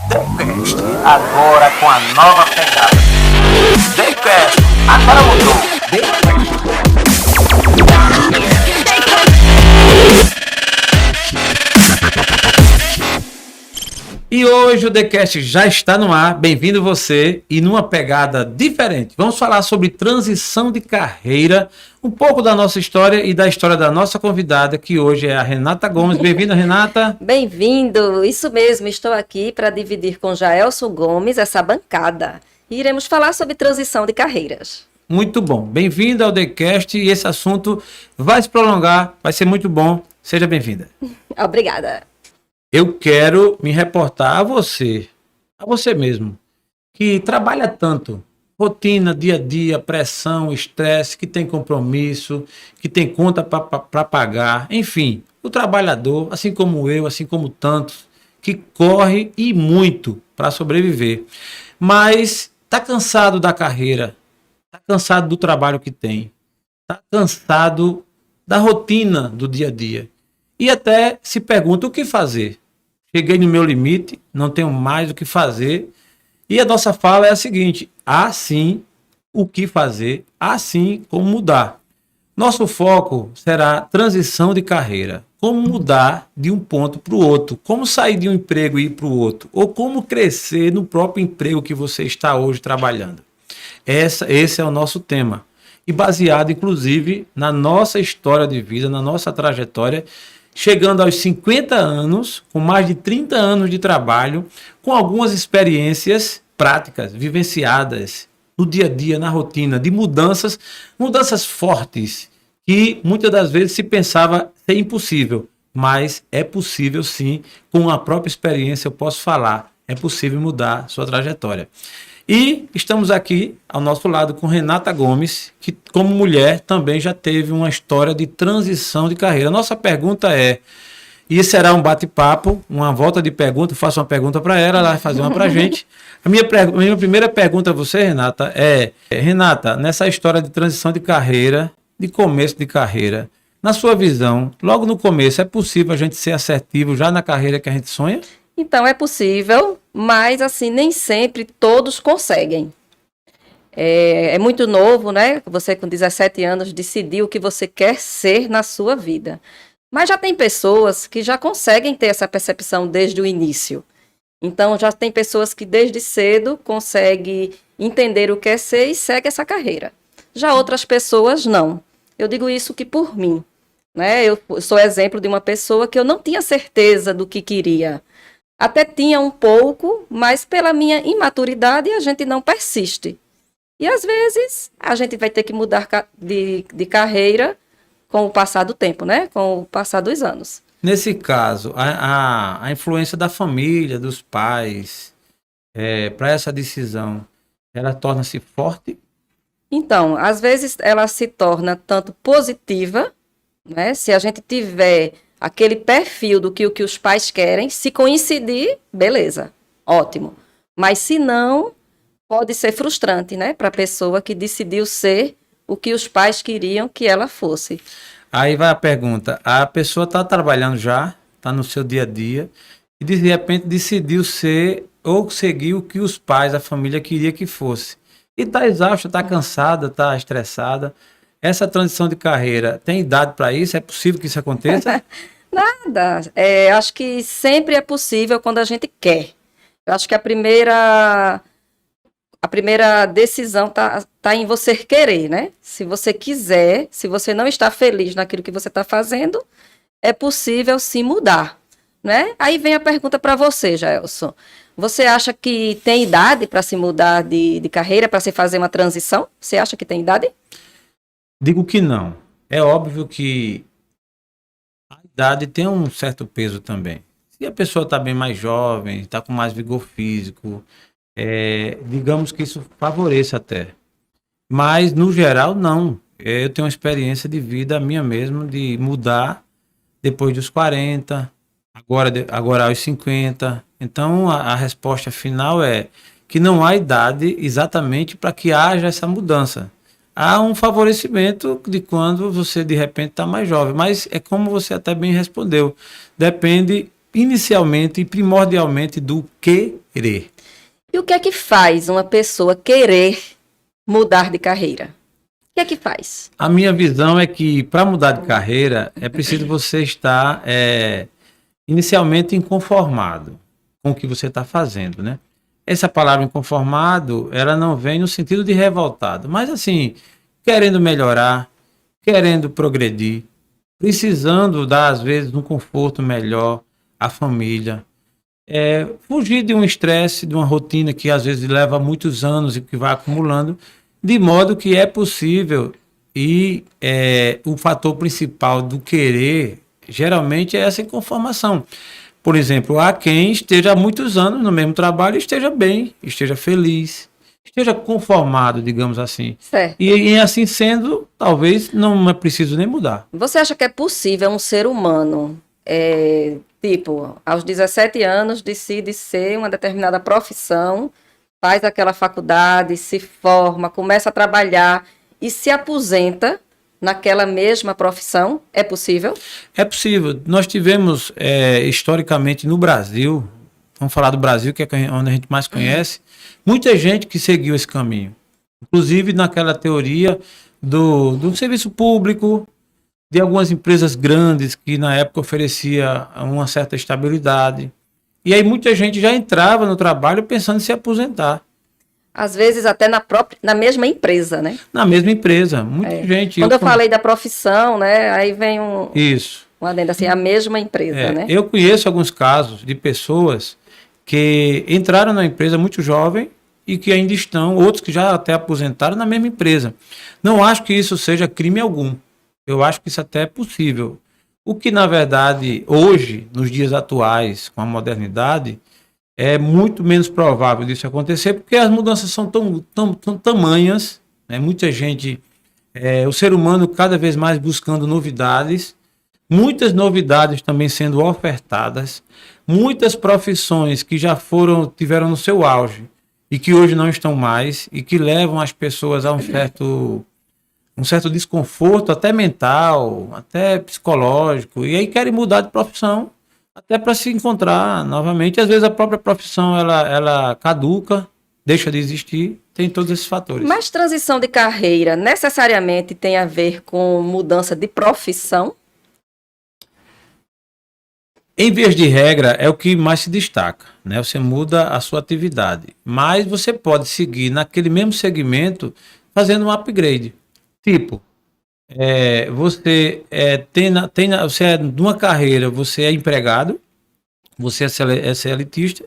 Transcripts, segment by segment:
TheCast, agora com a nova pegada. TheCast, agora mudou. E hoje o TheCast já está no ar, bem-vindo você, e numa pegada diferente. Vamos falar sobre transição de carreira, um pouco da nossa história e da história da nossa convidada, que hoje é a Renata Gomes. Bem-vinda, Renata. Bem-vindo, isso mesmo, estou aqui para dividir com Jaelson Gomes essa bancada. E iremos falar sobre transição de carreiras. Muito bom, bem-vinda ao TheCast, e esse assunto vai se prolongar, vai ser muito bom. Seja bem-vinda. Obrigada. Eu quero me reportar a você mesmo, que trabalha tanto, rotina, dia a dia, pressão, estresse, que tem compromisso, que tem conta para pagar, enfim, o trabalhador, assim como eu, assim como tantos, que corre e muito para sobreviver, mas está cansado da carreira, está cansado do trabalho que tem, está cansado da rotina do dia a dia. E até se pergunta o que fazer. Cheguei no meu limite, não tenho mais o que fazer. E a nossa fala é a seguinte: há sim o que fazer, há sim como mudar. Nosso foco será transição de carreira. Como mudar de um ponto para o outro. Como sair de um emprego e ir para o outro. Ou como crescer no próprio emprego que você está hoje trabalhando. Esse é o nosso tema. E baseado, inclusive, na nossa história de vida, na nossa trajetória, chegando aos 50 anos, com mais de 30 anos de trabalho, com algumas experiências práticas, vivenciadas no dia a dia, na rotina, de mudanças fortes, que muitas das vezes se pensava ser impossível, mas é possível sim, com a própria experiência eu posso falar, é possível mudar sua trajetória. E estamos aqui ao nosso lado com Renata Gomes, que como mulher também já teve uma história de transição de carreira. Nossa pergunta é, e será um bate-papo, uma volta de pergunta, eu faço uma pergunta para ela vai fazer uma para a gente. A minha primeira pergunta a você, Renata, Renata, nessa história de transição de carreira, de começo de carreira, na sua visão, logo no começo, é possível a gente ser assertivo já na carreira que a gente sonha? Então, é possível, mas assim, nem sempre todos conseguem. É muito novo, né? Você com 17 anos decidiu o que você quer ser na sua vida. Mas já tem pessoas que já conseguem ter essa percepção desde o início. Então, já tem pessoas que desde cedo conseguem entender o que é ser e segue essa carreira. Já outras pessoas não. Eu digo isso que por mim, né? Eu sou exemplo de uma pessoa que eu não tinha certeza do que queria. Até tinha um pouco, mas pela minha imaturidade a gente não persiste. E às vezes a gente vai ter que mudar de carreira com o passar do tempo, né? Com o passar dos anos. Nesse caso, a influência da família, dos pais, para essa decisão, ela torna-se forte? Então, às vezes ela se torna tanto positiva, né? Se a gente tiver aquele perfil do que os pais querem, se coincidir, beleza, ótimo. Mas se não, pode ser frustrante, né? Para a pessoa que decidiu ser o que os pais queriam que ela fosse. Aí vai a pergunta, a pessoa está trabalhando já, está no seu dia a dia, e de repente decidiu ser ou seguir o que os pais, a família queria que fosse. E está exausta, está cansada, está estressada. Essa transição de carreira, tem idade para isso? É possível que isso aconteça? Nada. Acho que sempre é possível quando a gente quer. Eu acho que a primeira decisão tá em você querer, né? Se você quiser, se você não está feliz naquilo que você está fazendo, é possível sim mudar, né? Aí vem a pergunta para você, Jaelson. Você acha que tem idade para se mudar de carreira, para se fazer uma transição? Você acha que tem idade? Digo que não. É óbvio que a idade tem um certo peso também. Se a pessoa está bem mais jovem, está com mais vigor físico, digamos que isso favoreça até. Mas, no geral, não. Eu tenho uma experiência de vida minha mesmo, de mudar depois dos 40, agora aos 50. Então, a resposta final é que não há idade exatamente para que haja essa mudança. Há um favorecimento de quando você de repente está mais jovem, mas é como você até bem respondeu, depende inicialmente e primordialmente do querer. E o que é que faz uma pessoa querer mudar de carreira? O que é que faz? A minha visão é que para mudar de carreira é preciso você estar inicialmente inconformado com o que você está fazendo, né? Essa palavra inconformado, ela não vem no sentido de revoltado, mas assim, querendo melhorar, querendo progredir, precisando dar, às vezes, um conforto melhor à família, fugir de um estresse, de uma rotina que às vezes leva muitos anos e que vai acumulando, de modo que é possível e o fator principal do querer, geralmente, é essa inconformação. Por exemplo, há quem esteja há muitos anos no mesmo trabalho e esteja bem, esteja feliz, esteja conformado, digamos assim. Certo. E assim sendo, talvez não é preciso nem mudar. Você acha que é possível um ser humano, aos 17 anos, decide ser uma determinada profissão, faz aquela faculdade, se forma, começa a trabalhar e se aposenta naquela mesma profissão? É possível? É possível. Nós tivemos, historicamente, no Brasil, vamos falar do Brasil, que é onde a gente mais conhece, muita gente que seguiu esse caminho. Inclusive naquela teoria do serviço público, de algumas empresas grandes que na época oferecia uma certa estabilidade. E aí muita gente já entrava no trabalho pensando em se aposentar. Às vezes até na mesma empresa, né? Na mesma empresa, muita gente. Quando eu falei da profissão, né? Aí vem Isso. um adendo assim, a mesma empresa, né? Eu conheço alguns casos de pessoas que entraram na empresa muito jovem e que ainda estão, outros que já até aposentaram na mesma empresa. Não acho que isso seja crime algum. Eu acho que isso até é possível. O que, na verdade, hoje, nos dias atuais, com a modernidade, é muito menos provável disso acontecer, porque as mudanças são tão tamanhas, né? Muita gente, o ser humano cada vez mais buscando novidades, muitas novidades também sendo ofertadas, muitas profissões que já tiveram no seu auge e que hoje não estão mais e que levam as pessoas a um certo desconforto, até mental, até psicológico, e aí querem mudar de profissão até para se encontrar novamente. Às vezes a própria profissão ela caduca, deixa de existir, tem todos esses fatores. Mas transição de carreira necessariamente tem a ver com mudança de profissão? Em vez de regra, é o que mais se destaca, né? Você muda a sua atividade, mas você pode seguir naquele mesmo segmento fazendo um upgrade. Tipo, você você é de uma carreira, você é empregado, você é CLTista,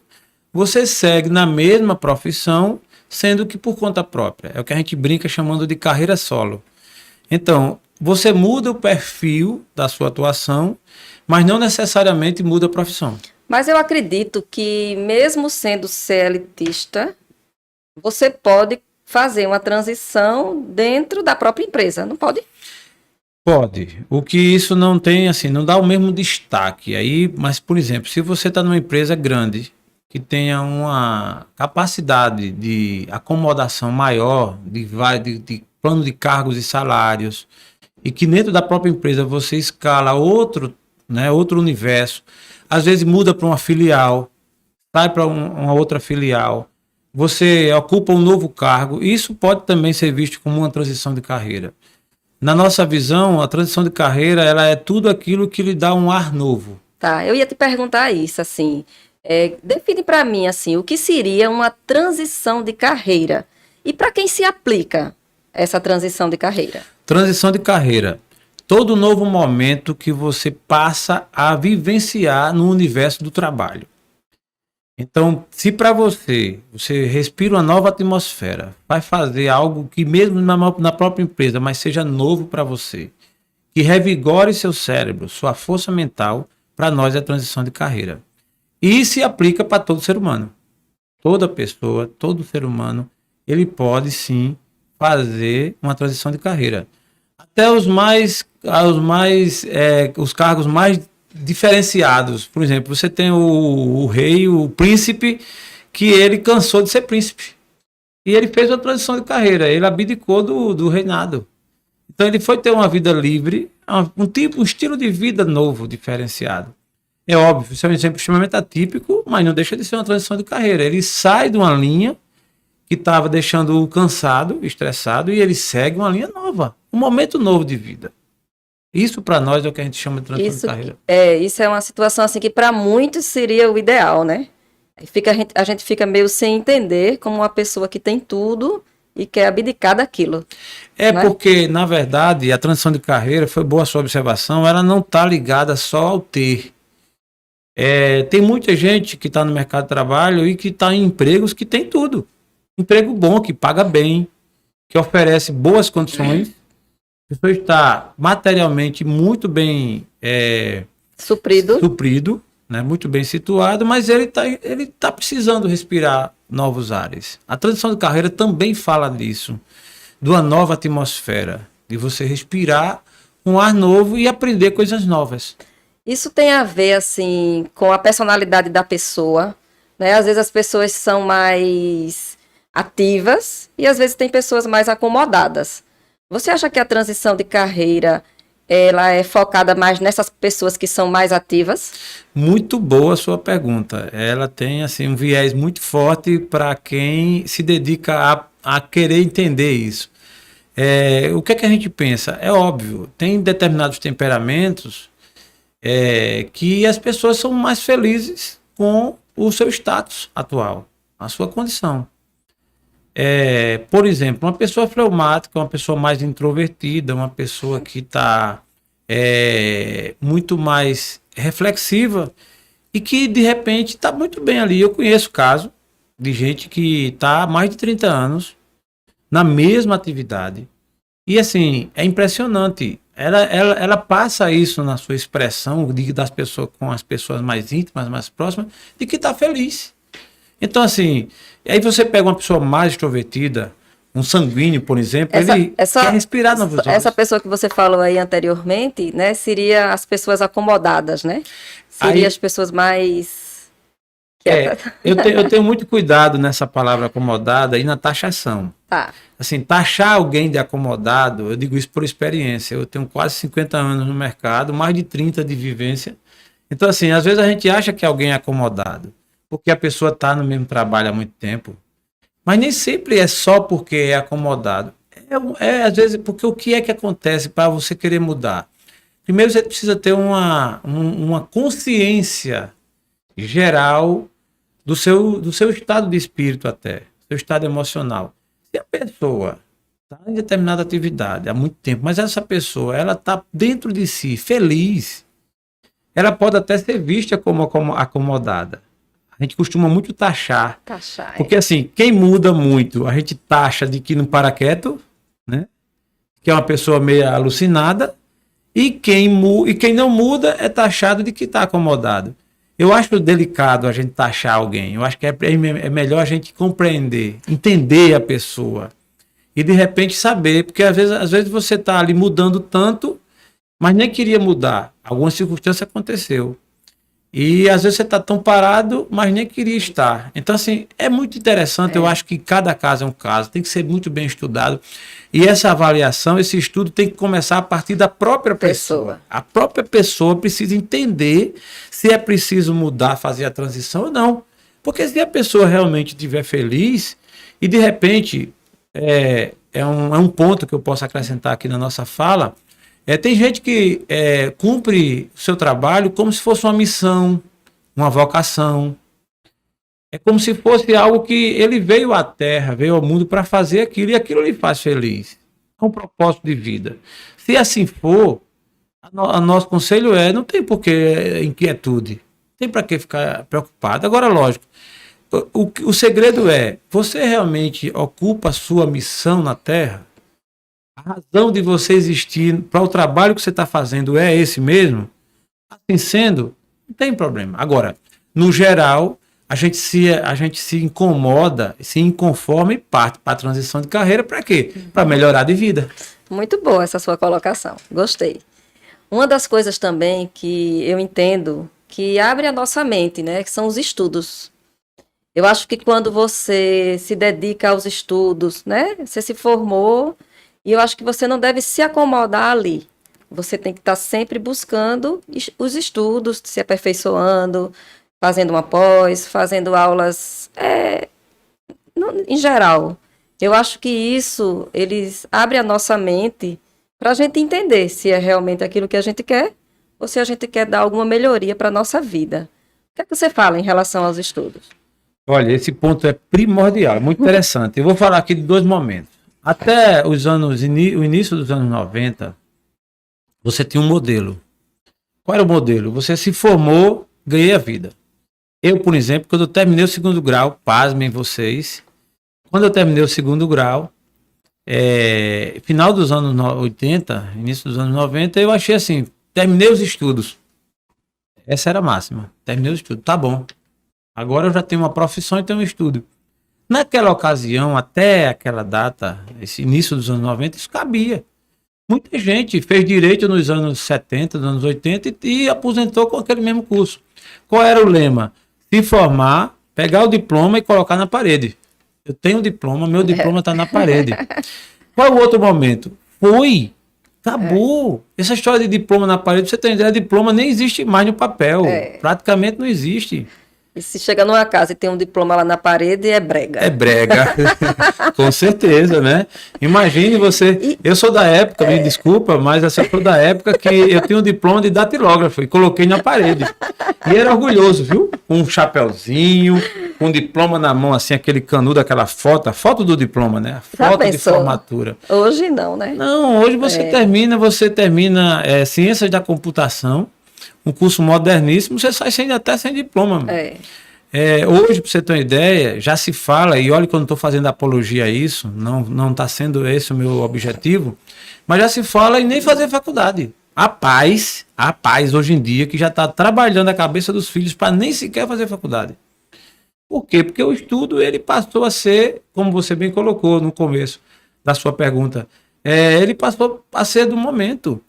você segue na mesma profissão, sendo que por conta própria. É o que a gente brinca chamando de carreira solo. Então, você muda o perfil da sua atuação, mas não necessariamente muda a profissão. Mas eu acredito que mesmo sendo CLTista, você pode fazer uma transição dentro da própria empresa, não pode? Pode. O que isso não tem, assim, não dá o mesmo destaque aí, mas, por exemplo, se você está numa empresa grande, que tenha uma capacidade de acomodação maior, de plano de cargos e salários, e que dentro da própria empresa você escala outro universo, às vezes muda para uma filial, sai para uma outra filial, você ocupa um novo cargo, isso pode também ser visto como uma transição de carreira. Na nossa visão, a transição de carreira, ela é tudo aquilo que lhe dá um ar novo. Tá, eu ia te perguntar isso, assim, define para mim, assim, o que seria uma transição de carreira e para quem se aplica essa transição de carreira? Transição de carreira, todo novo momento que você passa a vivenciar no universo do trabalho. Então, se para você respira uma nova atmosfera, vai fazer algo que mesmo na própria empresa, mas seja novo para você, que revigore seu cérebro, sua força mental, para nós é transição de carreira. E se aplica para todo ser humano. Toda pessoa, todo ser humano, ele pode sim fazer uma transição de carreira. Até os cargos mais diferenciados. Por exemplo, você tem o rei, o príncipe, que ele cansou de ser príncipe. E ele fez uma transição de carreira, ele abdicou do reinado. Então ele foi ter uma vida livre, um estilo de vida novo, diferenciado. É óbvio, isso é um exemplo extremamente atípico, mas não deixa de ser uma transição de carreira. Ele sai de uma linha que estava deixando-o cansado, estressado, e ele segue uma linha nova, um momento novo de vida. Isso para nós é o que a gente chama de transição de carreira. Isso é uma situação assim que para muitos seria o ideal, né? Aí a gente fica meio sem entender como uma pessoa que tem tudo e quer abdicar daquilo. É né? porque, na verdade, a transição de carreira, foi boa a sua observação, ela não está ligada só ao ter. Tem muita gente que está no mercado de trabalho e que está em empregos que tem tudo. Emprego bom, que paga bem, que oferece boas condições. A pessoa está materialmente muito bem suprido, né? Muito bem situado, mas ele tá precisando respirar novos ares. A transição de carreira também fala disso, de uma nova atmosfera, de você respirar um ar novo e aprender coisas novas. Isso tem a ver, assim, com a personalidade da pessoa, né? Às vezes as pessoas são mais ativas e às vezes tem pessoas mais acomodadas. Você acha que a transição de carreira, ela é focada mais nessas pessoas que são mais ativas? Muito boa a sua pergunta. Ela tem, assim, um viés muito forte para quem se dedica a querer entender isso. O que é que a gente pensa? É óbvio, tem determinados temperamentos que as pessoas são mais felizes com o seu status atual, a sua condição. Por exemplo, uma pessoa fleumática, uma pessoa mais introvertida, uma pessoa que está muito mais reflexiva e que de repente está muito bem ali. Eu conheço caso de gente que está há mais de 30 anos na mesma atividade e assim, é impressionante. Ela passa isso na sua expressão das pessoas com as pessoas mais íntimas, mais próximas, de que está feliz. Então, assim, aí você pega uma pessoa mais extrovertida, um sanguíneo, por exemplo, ele quer respirar novos ares. Essa pessoa que você falou aí anteriormente, né, seria as pessoas acomodadas, né? Seria as pessoas mais... Eu tenho muito cuidado nessa palavra acomodada e na taxação. Tá. Assim, taxar alguém de acomodado, eu digo isso por experiência. Eu tenho quase 50 anos no mercado, mais de 30 de vivência. Então, assim, às vezes a gente acha que alguém é acomodado, porque a pessoa está no mesmo trabalho há muito tempo. Mas nem sempre é só porque é acomodado. Às vezes, porque o que é que acontece para você querer mudar? Primeiro, você precisa ter uma consciência geral do seu estado de espírito até, seu estado emocional. Se a pessoa está em determinada atividade há muito tempo, mas essa pessoa ela está dentro de si feliz, ela pode até ser vista como acomodada. A gente costuma muito taxar. Porque assim, quem muda muito, a gente taxa de que não para quieto, né? Que é uma pessoa meio alucinada, e quem não muda é taxado de que está acomodado. Eu acho delicado a gente taxar alguém. Eu acho que é melhor a gente compreender, entender a pessoa. E de repente saber, porque às vezes você está ali mudando tanto, mas nem queria mudar. Alguma circunstância aconteceu. E às vezes você está tão parado, mas nem queria estar. Então, assim, é muito interessante. Eu acho que cada caso é um caso, tem que ser muito bem estudado. E essa avaliação, esse estudo tem que começar a partir da própria pessoa. A própria pessoa precisa entender se é preciso mudar, fazer a transição ou não. Porque se a pessoa realmente estiver feliz, e de repente, é um ponto que eu posso acrescentar aqui na nossa fala. Tem gente que cumpre o seu trabalho como se fosse uma missão, uma vocação. É como se fosse algo que ele veio à Terra, veio ao mundo para fazer aquilo, e aquilo lhe faz feliz. É um propósito de vida. Se assim for, nosso conselho não tem por que inquietude. Não tem para que ficar preocupado. Agora, lógico, o segredo você realmente ocupa a sua missão na Terra? A razão de você existir para o trabalho que você está fazendo é esse mesmo? Assim sendo, não tem problema. Agora, no geral, a gente se incomoda, se inconforma e parte para a transição de carreira. Para quê? Para melhorar de vida. Muito boa essa sua colocação. Gostei. Uma das coisas também que eu entendo que abre a nossa mente, né, que são os estudos. Eu acho que quando você se dedica aos estudos, né, você se formou, e eu acho que você não deve se acomodar ali. você tem que estar sempre buscando os estudos, se aperfeiçoando, fazendo uma pós, fazendo aulas, em geral. Eu acho que isso, eles abrem a nossa mente para a gente entender se é realmente aquilo que a gente quer ou se a gente quer dar alguma melhoria para a nossa vida. O que é que você fala em relação aos estudos? Olha, esse ponto é primordial, é muito interessante. Eu vou falar aqui de 2 momentos. Até o início dos anos 90, você tinha um modelo. Qual era o modelo? Você se formou, ganhei a vida. Eu, por exemplo, quando eu terminei o 2º grau, pasmem vocês, quando eu terminei o 2º grau, final dos anos 80, início dos anos 90, eu achei assim, terminei os estudos. Essa era a máxima. Terminei os estudos, tá bom. Agora eu já tenho uma profissão e tenho um estudo. Naquela ocasião, até aquela data, esse início dos anos 90, isso cabia. Muita gente fez direito nos anos 70, nos anos 80 e aposentou com aquele mesmo curso. Qual era o lema? Se formar, pegar o diploma e colocar na parede. Eu tenho o diploma, meu diploma está na parede. Qual é o outro momento? Acabou. Essa história de diploma na parede, você tem ideia, diploma nem existe mais no papel. Praticamente não existe. E se chega numa casa e tem um diploma lá na parede, é brega. É brega, com certeza, né? Imagine você, eu sou da época, me desculpa, mas eu sou da época que eu tinha um diploma de datilógrafo e coloquei na parede. E era orgulhoso, viu? Com um chapeuzinho, com um diploma na mão, assim, aquele canudo, aquela foto, a foto do diploma, né? A foto de formatura. Hoje não, né? Não, hoje você termina Ciências da Computação, um curso moderníssimo, você sai até sem diploma. Hoje, para você ter uma ideia, já se fala, e olha que eu não estou fazendo apologia a isso, não está sendo esse o meu objetivo, mas já se fala em nem fazer faculdade. Há pais hoje em dia que já está trabalhando a cabeça dos filhos para nem sequer fazer faculdade. Por quê? Porque o estudo ele passou a ser, como você bem colocou no começo da sua pergunta, ele passou a ser do momento.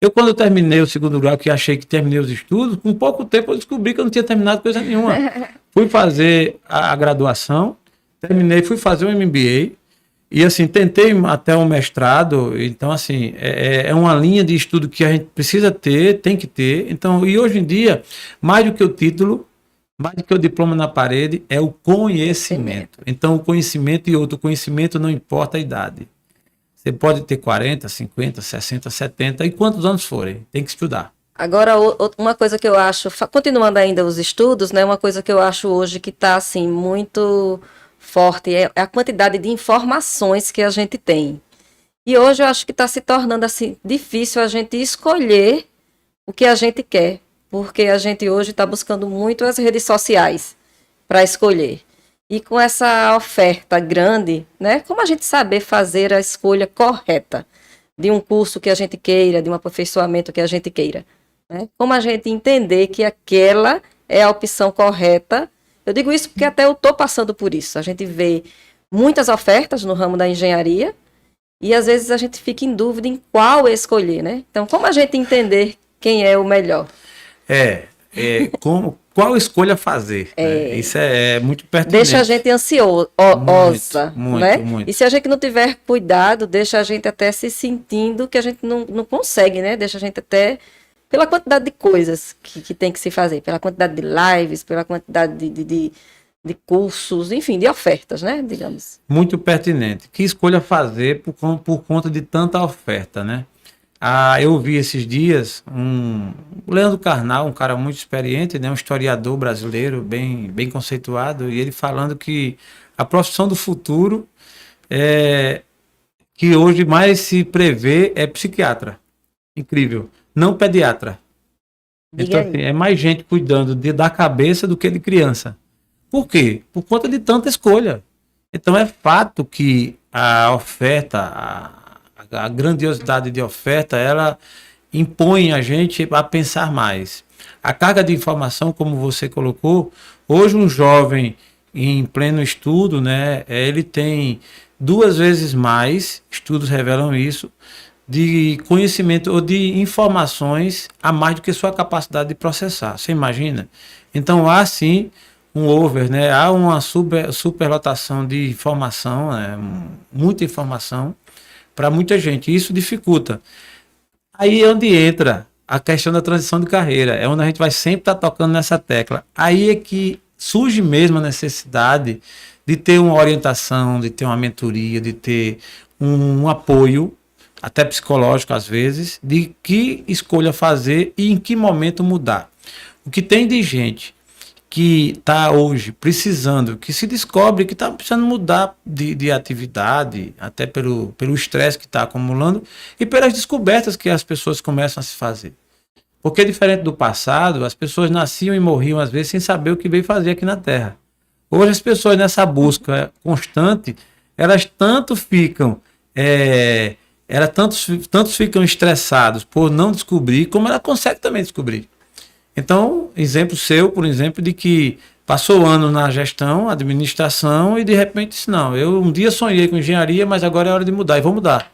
Eu, quando eu terminei o 2º grau, que achei que terminei os estudos, com pouco tempo eu descobri que eu não tinha terminado coisa nenhuma. Fui fazer a graduação, terminei, fui fazer um MBA, e assim, tentei até um mestrado, então assim, é uma linha de estudo que a gente precisa ter, tem que ter, então, e hoje em dia, mais do que o título, mais do que o diploma na parede, é o conhecimento. Então, o conhecimento e outro conhecimento não importa a idade. Você pode ter 40, 50, 60, 70 e quantos anos forem. Tem que estudar. Agora, uma coisa que eu acho, continuando ainda os estudos, né? Uma coisa que eu acho hoje que está assim, muito forte é a quantidade de informações que a gente tem. E hoje eu acho que está se tornando assim, difícil a gente escolher o que a gente quer. Porque a gente hoje está buscando muito as redes sociais para escolher. E com essa oferta grande, né, como a gente saber fazer a escolha correta de um curso que a gente queira, de um aperfeiçoamento que a gente queira? Né? Como a gente entender que aquela é a opção correta? Eu digo isso porque até eu estou passando por isso. A gente vê muitas ofertas no ramo da engenharia e às vezes a gente fica em dúvida em qual escolher, né? Então, como a gente entender quem é o melhor? Qual escolha fazer? Né? Isso é muito pertinente. Deixa a gente ansiosa, né? Muito. E se a gente não tiver cuidado, deixa a gente até se sentindo que a gente não consegue, né? Deixa a gente até, pela quantidade de coisas que tem que se fazer, pela quantidade de lives, pela quantidade de cursos, enfim, de ofertas, né? Digamos. Muito pertinente. Que escolha fazer por conta de tanta oferta, né? Eu vi esses dias o Leandro Carnal, um cara muito experiente, né, um historiador brasileiro bem conceituado, e ele falando que a profissão do futuro que hoje mais se prevê é psiquiatra. Incrível. Não pediatra. Então, assim, é mais gente cuidando da cabeça do que de criança. Por quê? Por conta de tanta escolha. Então é fato que a oferta, a grandiosidade de oferta, ela impõe a gente a pensar mais. A carga de informação, como você colocou, hoje um jovem em pleno estudo, né, ele tem 2 vezes mais, estudos revelam isso, de conhecimento ou de informações a mais do que sua capacidade de processar. Você imagina? Então há sim um over, né, há uma superlotação de informação, né, muita informação, para muita gente. Isso dificulta. Aí é onde entra a questão da transição de carreira. É onde a gente vai sempre estar tocando nessa tecla. Aí é que surge mesmo a necessidade de ter uma orientação, de ter uma mentoria, de ter um apoio, até psicológico às vezes, de que escolha fazer e em que momento mudar. O que tem de gente que está hoje precisando, que se descobre que está precisando mudar de atividade, até pelo estresse que está acumulando e pelas descobertas que as pessoas começam a se fazer. Porque diferente do passado, as pessoas nasciam e morriam às vezes sem saber o que veio fazer aqui na Terra. Hoje as pessoas nessa busca constante, elas tanto ficam, tantos ficam estressados por não descobrir, como ela consegue também descobrir. Então, exemplo seu, por exemplo, de que passou anos na gestão, administração e de repente disse, não, eu um dia sonhei com engenharia, mas agora é hora de mudar e vou mudar.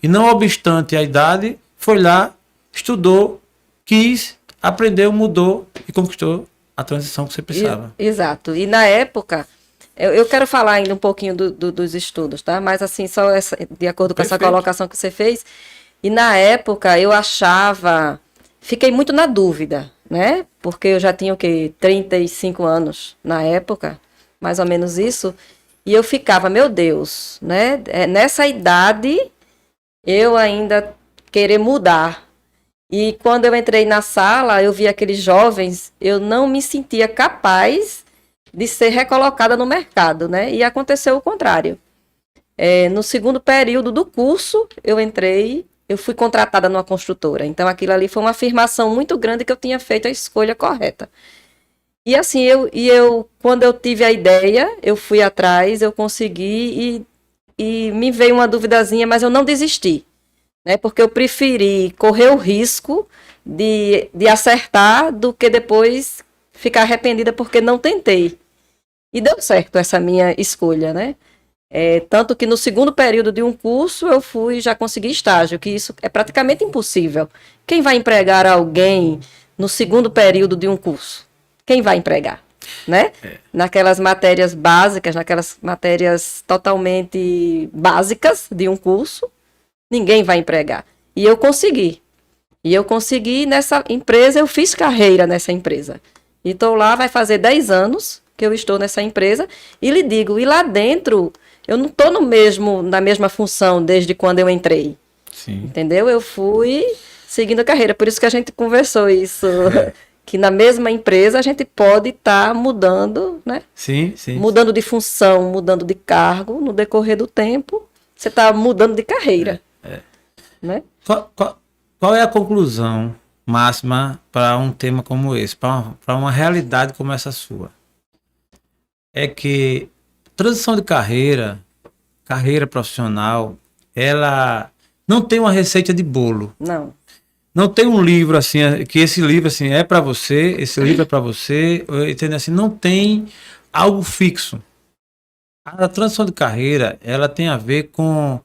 E não obstante a idade, foi lá, estudou, quis, aprendeu, mudou e conquistou a transição que você precisava. Exato. E na época, eu quero falar ainda um pouquinho dos estudos, tá? Mas assim, só de acordo com essa colocação que você fez. E na época eu achava, fiquei muito na dúvida, né? Porque eu já tinha o quê? 35 anos na época, mais ou menos isso. E eu ficava, meu Deus, né? Nessa idade, eu ainda querer mudar. E quando eu entrei na sala, eu vi aqueles jovens, eu não me sentia capaz de ser recolocada no mercado, né? E aconteceu o contrário. No segundo período do curso, eu fui contratada numa construtora. Então, aquilo ali foi uma afirmação muito grande que eu tinha feito a escolha correta. E assim, quando eu tive a ideia, eu fui atrás, eu consegui e me veio uma duvidazinha, mas eu não desisti. Né, porque eu preferi correr o risco de acertar do que depois ficar arrependida porque não tentei. E deu certo essa minha escolha, né? Tanto que no segundo período de um curso eu já consegui estágio, que isso é praticamente impossível. Quem vai empregar alguém no segundo período de um curso? Quem vai empregar? Né? Naquelas matérias básicas, naquelas matérias totalmente básicas de um curso, ninguém vai empregar. E eu consegui. Nessa empresa, eu fiz carreira nessa empresa. E estou lá, vai fazer 10 anos que eu estou nessa empresa. E lhe digo, e lá dentro, eu não estou na mesma função desde quando eu entrei. Sim. Entendeu? Eu fui seguindo a carreira. Por isso que a gente conversou isso. Que na mesma empresa a gente pode estar mudando, né? Sim. Mudando de função, mudando de cargo no decorrer do tempo. Você está mudando de carreira. Né? Qual é a conclusão máxima para um tema como esse, para uma realidade como essa sua? É que transição de carreira profissional, ela não tem uma receita de bolo. Não tem um livro assim, que esse livro assim é para você, esse livro é para você, entendeu? Assim, não tem algo fixo. A transição de carreira, ela tem a ver com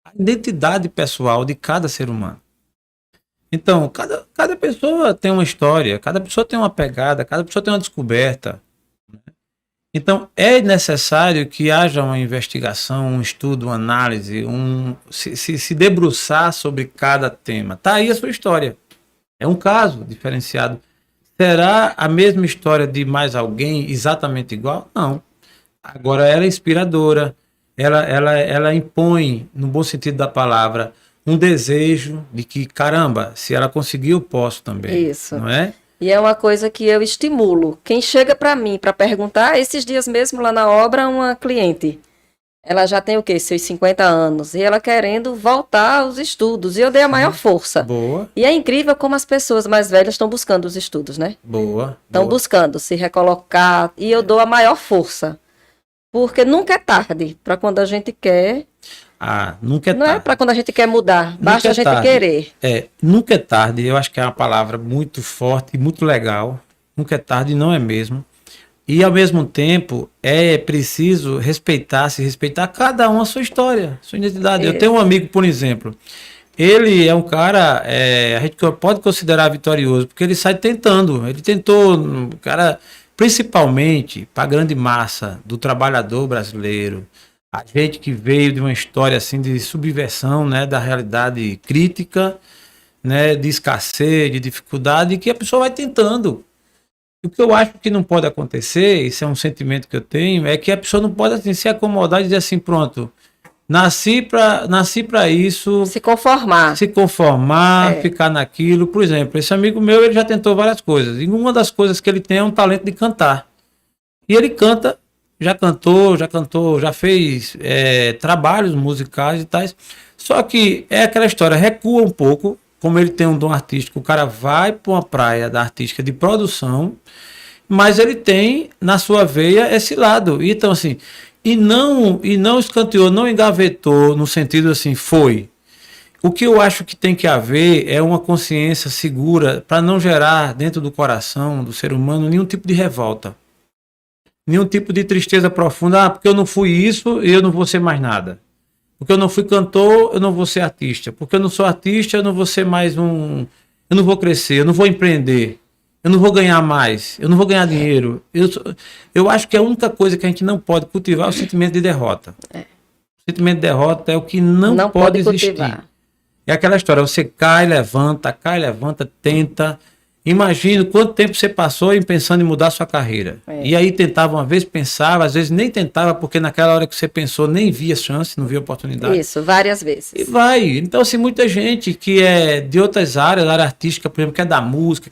a identidade pessoal de cada ser humano. Então, cada pessoa tem uma história, cada pessoa tem uma pegada, cada pessoa tem uma descoberta. Então, é necessário que haja uma investigação, um estudo, uma análise, se debruçar sobre cada tema. Tá aí a sua história. É um caso diferenciado. Será a mesma história de mais alguém exatamente igual? Não. Agora, ela é inspiradora. Ela impõe, no bom sentido da palavra, um desejo de que, caramba, se ela conseguir, eu posso também. Isso. Não é? E é uma coisa que eu estimulo. Quem chega para mim para perguntar, esses dias mesmo lá na obra, uma cliente, ela já tem o quê? Seus 50 anos. E ela querendo voltar aos estudos. E eu dei a maior força. Boa. E é incrível como as pessoas mais velhas estão buscando os estudos, né? Boa. Estão buscando se recolocar. E eu dou a maior força. Porque nunca é tarde para quando a gente quer. Nunca é Não tarde. é para quando a gente quer mudar. Basta a gente querer. Nunca é tarde. Eu acho que é uma palavra muito forte e muito legal. Nunca é tarde, não é mesmo. E, ao mesmo tempo, é preciso se respeitar cada um a sua história, sua identidade. Eu tenho um amigo, por exemplo, ele é um cara, a gente pode considerar vitorioso, porque ele sai tentando. Ele tentou, cara, principalmente para a grande massa do trabalhador brasileiro, a gente que veio de uma história assim de subversão, né, da realidade crítica, né, de escassez, de dificuldade, e que a pessoa vai tentando. O que eu acho que não pode acontecer, isso é um sentimento que eu tenho, é que a pessoa não pode assim, se acomodar e dizer assim, pronto, nasci para isso, Se conformar. se conformar, É. ficar naquilo. Por exemplo, esse amigo meu, ele já tentou várias coisas, e uma das coisas que ele tem é um talento de cantar. E ele canta, já fez trabalhos musicais e tais. Só que é aquela história, recua um pouco, como ele tem um dom artístico, o cara vai para uma praia da artística de produção, mas ele tem na sua veia esse lado. Então, assim, e não escanteou, não engavetou no sentido assim, foi. O que eu acho que tem que haver é uma consciência segura para não gerar dentro do coração do ser humano nenhum tipo de revolta. Nenhum tipo de tristeza profunda, porque eu não fui isso e eu não vou ser mais nada. Porque eu não fui cantor, eu não vou ser artista. Porque eu não sou artista, eu não vou ser mais um. Eu não vou crescer, eu não vou empreender, eu não vou ganhar mais, eu não vou ganhar dinheiro. Eu acho que a única coisa que a gente não pode cultivar é o sentimento de derrota. O sentimento de derrota é o que não pode existir. cultivar. É aquela história, você cai, levanta, tenta. Imagina quanto tempo você passou pensando em mudar sua carreira. E aí tentava uma vez, pensava, às vezes nem tentava, porque naquela hora que você pensou, nem via chance, não via oportunidade. Isso, várias vezes. E vai. Então, assim, muita gente que é de outras áreas, área artística, por exemplo, que é da música,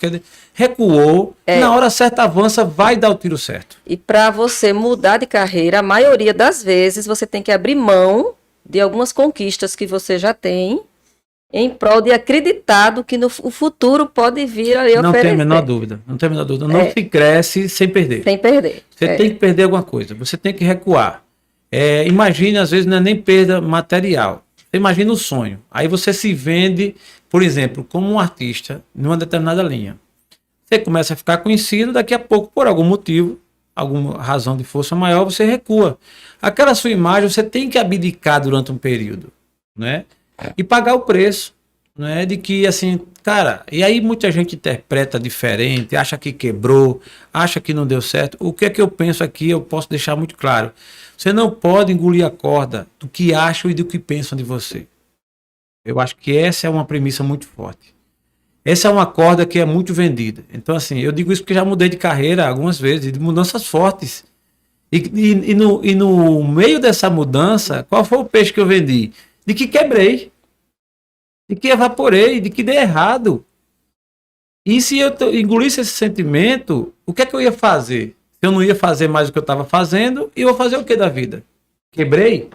recuou, na hora certa avança, vai dar o tiro certo. E para você mudar de carreira, a maioria das vezes você tem que abrir mão de algumas conquistas que você já tem, em prol de acreditar do que o futuro pode vir a lhe oferecer. Não tem a menor dúvida. Não se cresce sem perder. Sem perder. Você tem que perder alguma coisa. Você tem que recuar. Imagine, às vezes, não é nem perda material. Você imagina o sonho. Aí você se vende, por exemplo, como um artista numa determinada linha. Você começa a ficar conhecido, daqui a pouco, por algum motivo, alguma razão de força maior, você recua. Aquela sua imagem, você tem que abdicar durante um período, né? E pagar o preço, né? De que, assim, cara, e aí muita gente interpreta diferente, acha que quebrou, acha que não deu certo. O que é que eu penso aqui, eu posso deixar muito claro. Você não pode engolir a corda do que acham e do que pensam de você. Eu acho que essa é uma premissa muito forte. Essa é uma corda que é muito vendida. Então, assim, eu digo isso porque já mudei de carreira algumas vezes, de mudanças fortes. E no meio dessa mudança, qual foi o peixe que eu vendi? De que quebrei, de que evaporei, de que dei errado. E se eu engolisse esse sentimento, o que é que eu ia fazer? Se eu não ia fazer mais o que eu estava fazendo, e eu vou fazer o que da vida? Quebrei?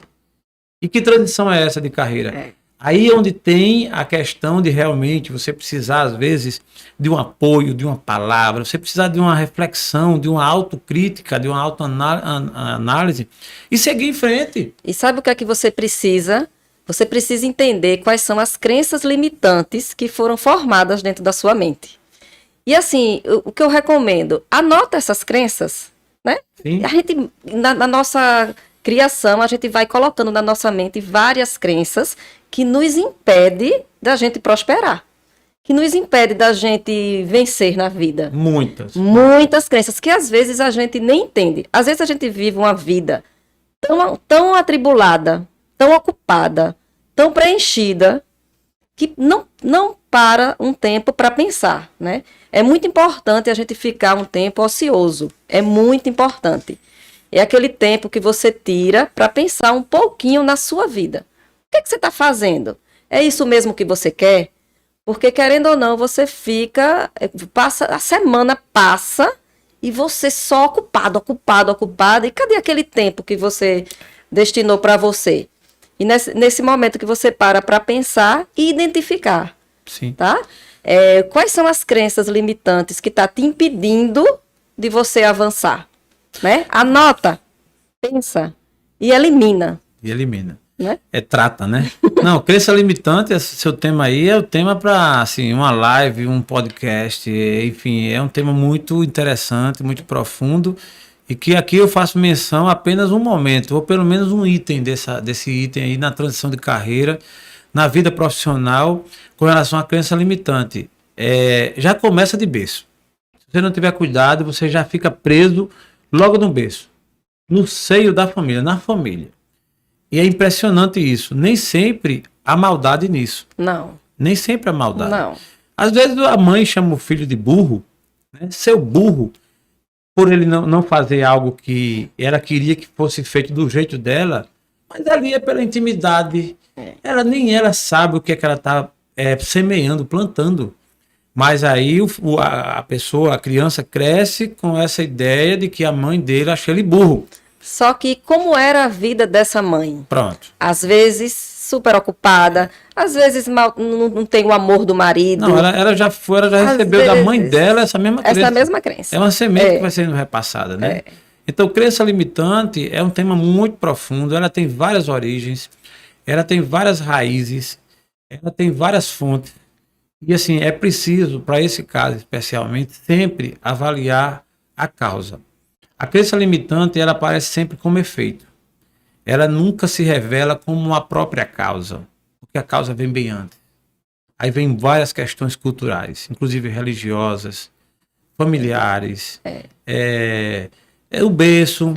E que transição é essa de carreira? Aí é onde tem a questão de realmente você precisar, às vezes, de um apoio, de uma palavra, você precisar de uma reflexão, de uma autocrítica, de uma autoanálise e seguir em frente. E sabe o que é que você precisa? Você precisa entender quais são as crenças limitantes que foram formadas dentro da sua mente. E assim, o que eu recomendo, anota essas crenças, né? Sim. A gente, na nossa criação, a gente vai colocando na nossa mente várias crenças que nos impedem da gente prosperar, que nos impede da gente vencer na vida. Muitas crenças que às vezes a gente nem entende. Às vezes a gente vive uma vida tão atribulada, tão ocupada, tão preenchida, que não para um tempo para pensar, né? É muito importante a gente ficar um tempo ocioso. É muito importante. É aquele tempo que você tira para pensar um pouquinho na sua vida. O que é que você está fazendo? É isso mesmo que você quer? Porque, querendo ou não, você a semana passa e você só ocupado. E cadê aquele tempo que você destinou para você? E nesse momento que você para pensar e identificar. Sim. Tá? Quais são as crenças limitantes que estão te impedindo de você avançar? Né? Anota, pensa e elimina. Né? Trata, né? Não, crença limitante, esse seu tema aí é o tema para assim, uma live, um podcast, enfim, é um tema muito interessante, muito profundo, e que aqui eu faço menção apenas um momento, ou pelo menos um item desse item aí na transição de carreira, na vida profissional, com relação à crença limitante. Já começa de berço. Se você não tiver cuidado, você já fica preso logo no berço, no seio da família, na família. E é impressionante isso. Nem sempre há maldade nisso. Não. Nem sempre é maldade. Não. Às vezes a mãe chama o filho de burro, né? Seu burro, por ele não fazer algo que ela queria que fosse feito do jeito dela, mas ali é pela intimidade. Nem ela sabe o que é que ela está semeando, plantando. Mas aí a pessoa, a criança cresce com essa ideia de que a mãe dele acha ele burro. Só que como era a vida dessa mãe? Pronto. Às vezes super ocupada, às vezes não tem o amor do marido. Não, ela já recebeu da mãe dela essa mesma crença. Essa mesma crença. É uma semente que vai sendo repassada, né? Então, crença limitante é um tema muito profundo, ela tem várias origens, ela tem várias raízes, ela tem várias fontes. E assim, é preciso, para esse caso especialmente, sempre avaliar a causa. A crença limitante, ela aparece sempre como efeito. Ela nunca se revela como uma própria causa, porque a causa vem bem antes. Aí vem várias questões culturais, inclusive religiosas, familiares, o berço,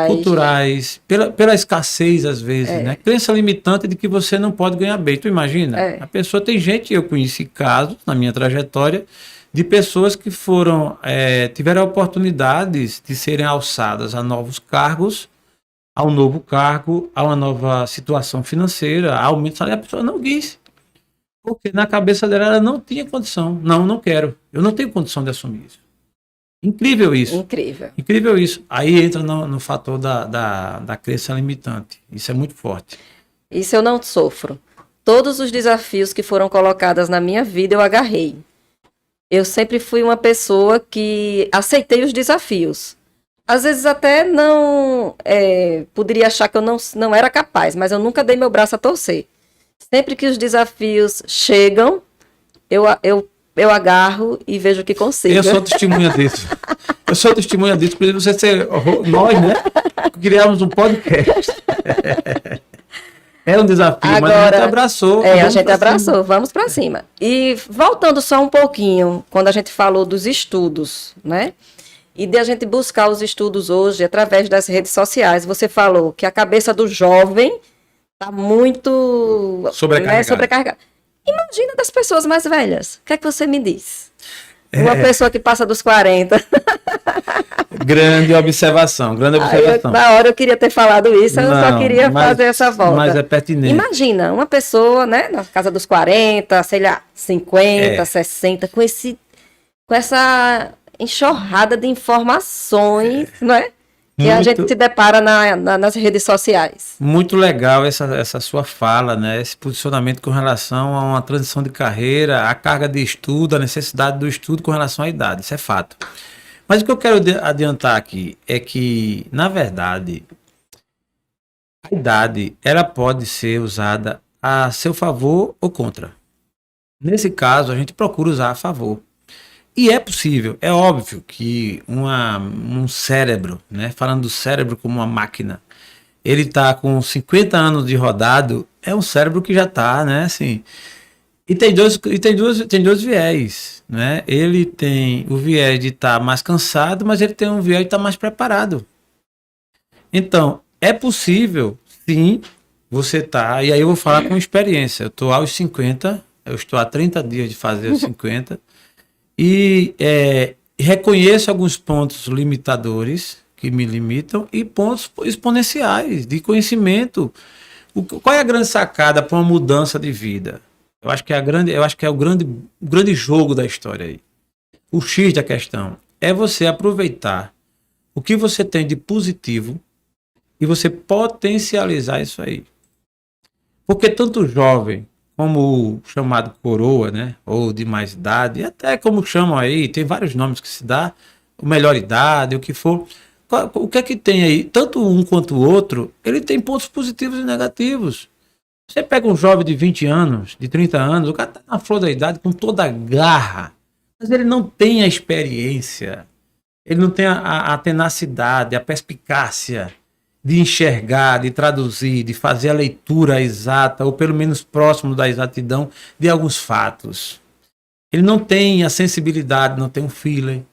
culturais pela escassez às vezes, né? Crença limitante de que você não pode ganhar bem. Tu imagina? A pessoa, tem gente, eu conheci casos na minha trajetória de pessoas que tiveram oportunidades de serem alçadas a novos cargos, a um novo cargo, a uma nova situação financeira, a aumento de salário, a pessoa não quis. Porque na cabeça dela ela não tinha condição. Não quero. Eu não tenho condição de assumir isso. Incrível isso. Incrível isso. Aí entra no fator da crença limitante. Isso é muito forte. Isso eu não sofro. Todos os desafios que foram colocados na minha vida eu agarrei. Eu sempre fui uma pessoa que aceitei os desafios. Às vezes até não poderia achar que eu não era capaz, mas eu nunca dei meu braço a torcer. Sempre que os desafios chegam, eu agarro e vejo o que consigo. Eu sou testemunha disso. Por você nós, né? Criamos um podcast. É um desafio, agora, mas a gente abraçou. A gente abraçou, vamos para cima. E voltando só um pouquinho, quando a gente falou dos estudos, né? E de a gente buscar os estudos hoje através das redes sociais. Você falou que a cabeça do jovem está muito sobrecarregada. Imagina das pessoas mais velhas. O que é que você me diz? Uma pessoa que passa dos 40. Grande observação. Na hora eu queria ter falado isso, eu só queria fazer essa volta. Mas é pertinente. Imagina, uma pessoa, né, na casa dos 40, sei lá, 50, 60, com essa enxurrada de informações, não é? Que a gente se depara nas redes sociais. Muito legal essa sua fala, né? Esse posicionamento com relação a uma transição de carreira, a carga de estudo, a necessidade do estudo com relação à idade. Isso é fato. Mas o que eu quero adiantar aqui é que, na verdade, a idade ela pode ser usada a seu favor ou contra. Nesse caso, a gente procura usar a favor. E é possível, é óbvio que um cérebro, né, falando do cérebro como uma máquina, ele está com 50 anos de rodado, é um cérebro que já está, né, assim, e tem dois viés, né, ele tem o viés de estar mais cansado, mas ele tem um viés de estar mais preparado. Então, é possível, sim, você tá, e aí eu vou falar com experiência, eu estou aos 50, eu estou há 30 dias de fazer os 50, e reconheço alguns pontos limitadores que me limitam e pontos exponenciais de conhecimento. Qual é a grande sacada para uma mudança de vida? Eu acho que é o grande jogo da história aí. O X da questão é você aproveitar o que você tem de positivo e você potencializar isso aí. Porque tanto o jovem como o chamado coroa, né, ou de mais idade, até como chamam aí, tem vários nomes que se dá, melhor idade, o que for. O que é que tem aí? Tanto um quanto o outro, ele tem pontos positivos e negativos. Você pega um jovem de 20 anos, de 30 anos, o cara está na flor da idade com toda a garra, mas ele não tem a experiência, ele não tem a tenacidade, a perspicácia de enxergar, de traduzir, de fazer a leitura exata, ou pelo menos próximo da exatidão de alguns fatos. Ele não tem a sensibilidade, não tem um feeling.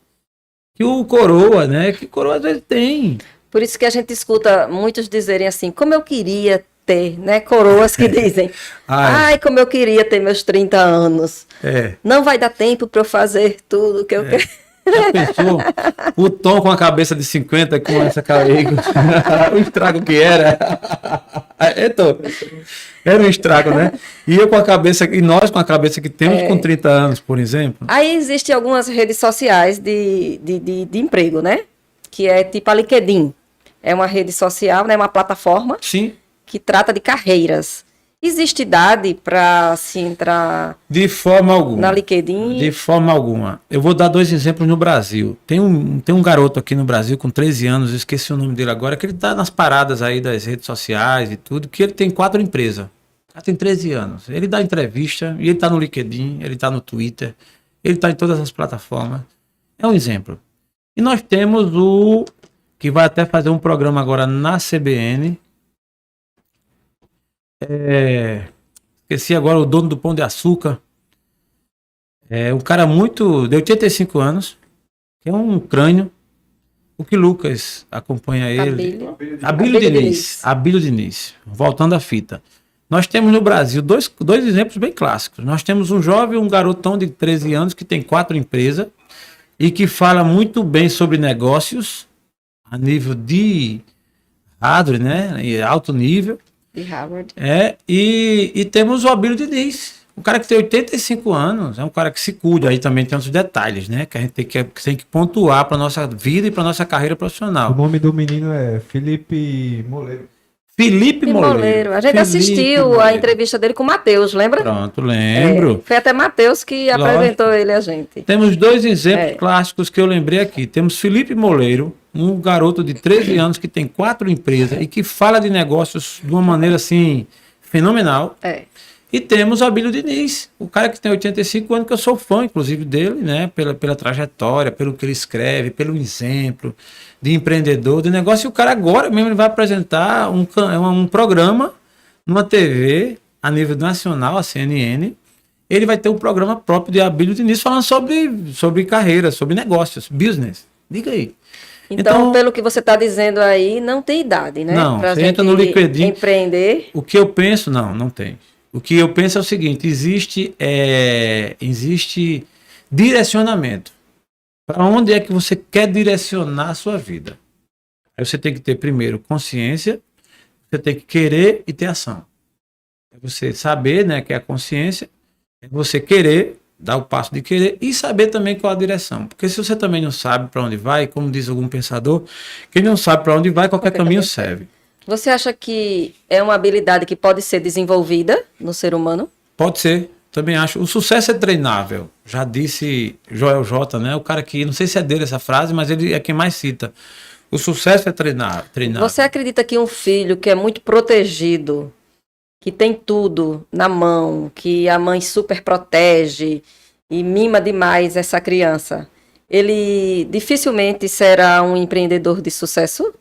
Que o coroa, né? Que coroa às vezes tem. Por isso que a gente escuta muitos dizerem assim, como eu queria ter, né? Coroas que dizem, Ai. ai, como eu queria ter meus 30 anos. É. Não vai dar tempo para eu fazer tudo que eu quero. Já pensou? O Tom com a cabeça de 50 com essa cara aí. O estrago que era. Tom, era um estrago, né? E eu com a cabeça, e nós com a cabeça que temos com 30 anos, por exemplo. Aí existem algumas redes sociais de emprego, né? Que é tipo a LinkedIn. É uma rede social, né? Uma plataforma Sim. que trata de carreiras. Existe idade para se entrar De forma alguma. na LinkedIn? De forma alguma. Eu vou dar 2 exemplos no Brasil. Tem um garoto aqui no Brasil com 13 anos, eu esqueci o nome dele agora, que ele tá nas paradas aí das redes sociais e tudo, que ele tem 4 empresas. Já tem 13 anos. Ele dá entrevista, e ele tá no LinkedIn, ele tá no Twitter, ele tá em todas as plataformas. É um exemplo. E nós temos o que vai até fazer um programa agora na CBN. Esqueci agora o dono do Pão de Açúcar. É um cara muito... de 85 anos. Que é um crânio. O que Lucas acompanha ele. Abílio Diniz. Abílio Diniz. Voltando à fita. Nós temos no Brasil dois exemplos bem clássicos. Nós temos um jovem, um garotão de 13 anos que tem 4 empresas e que fala muito bem sobre negócios a nível de hardware, né? E alto nível. De Harvard. E temos o Abílio Diniz, um cara que tem 85 anos, é um cara que se cuida, aí também tem outros detalhes, né? Que a gente tem que pontuar para nossa vida e para nossa carreira profissional. O nome do menino é Felipe Moleiro. Felipe Moleiro. A gente assistiu a entrevista dele com o Matheus, lembra? Pronto, lembro. Foi até Matheus que apresentou ele a gente. Temos 2 exemplos clássicos que eu lembrei aqui. Temos Felipe Moleiro, um garoto de 13 anos que tem 4 empresas e que fala de negócios de uma maneira assim fenomenal. E temos Abílio Diniz, o cara que tem 85 anos, que eu sou fã, inclusive, dele, né? Pela trajetória, pelo que ele escreve, pelo exemplo de empreendedor, de negócio. E o cara agora mesmo ele vai apresentar um programa numa TV a nível nacional, a CNN. Ele vai ter um programa próprio de Abílio Diniz falando sobre carreira, sobre negócios, business. Diga aí. Então, pelo que você está dizendo aí, não tem idade, né? Não, pra você gente entra no LinkedIn. Empreender. O que eu penso, não tem. O que eu penso é o seguinte, existe direcionamento. Para onde é que você quer direcionar a sua vida? Aí você tem que ter primeiro consciência, você tem que querer e ter ação. É você saber, né, que é a consciência, é você querer, dar o passo de querer e saber também qual a direção. Porque se você também não sabe para onde vai, como diz algum pensador, quem não sabe para onde vai, qualquer caminho serve. Você acha que é uma habilidade que pode ser desenvolvida no ser humano? Pode ser, também acho. O sucesso é treinável. Já disse Joel J, né? O cara que, não sei se é dele essa frase, mas ele é quem mais cita. O sucesso é treinável. Você acredita que um filho que é muito protegido, que tem tudo na mão, que a mãe super protege e mima demais essa criança, ele dificilmente será um empreendedor de sucesso?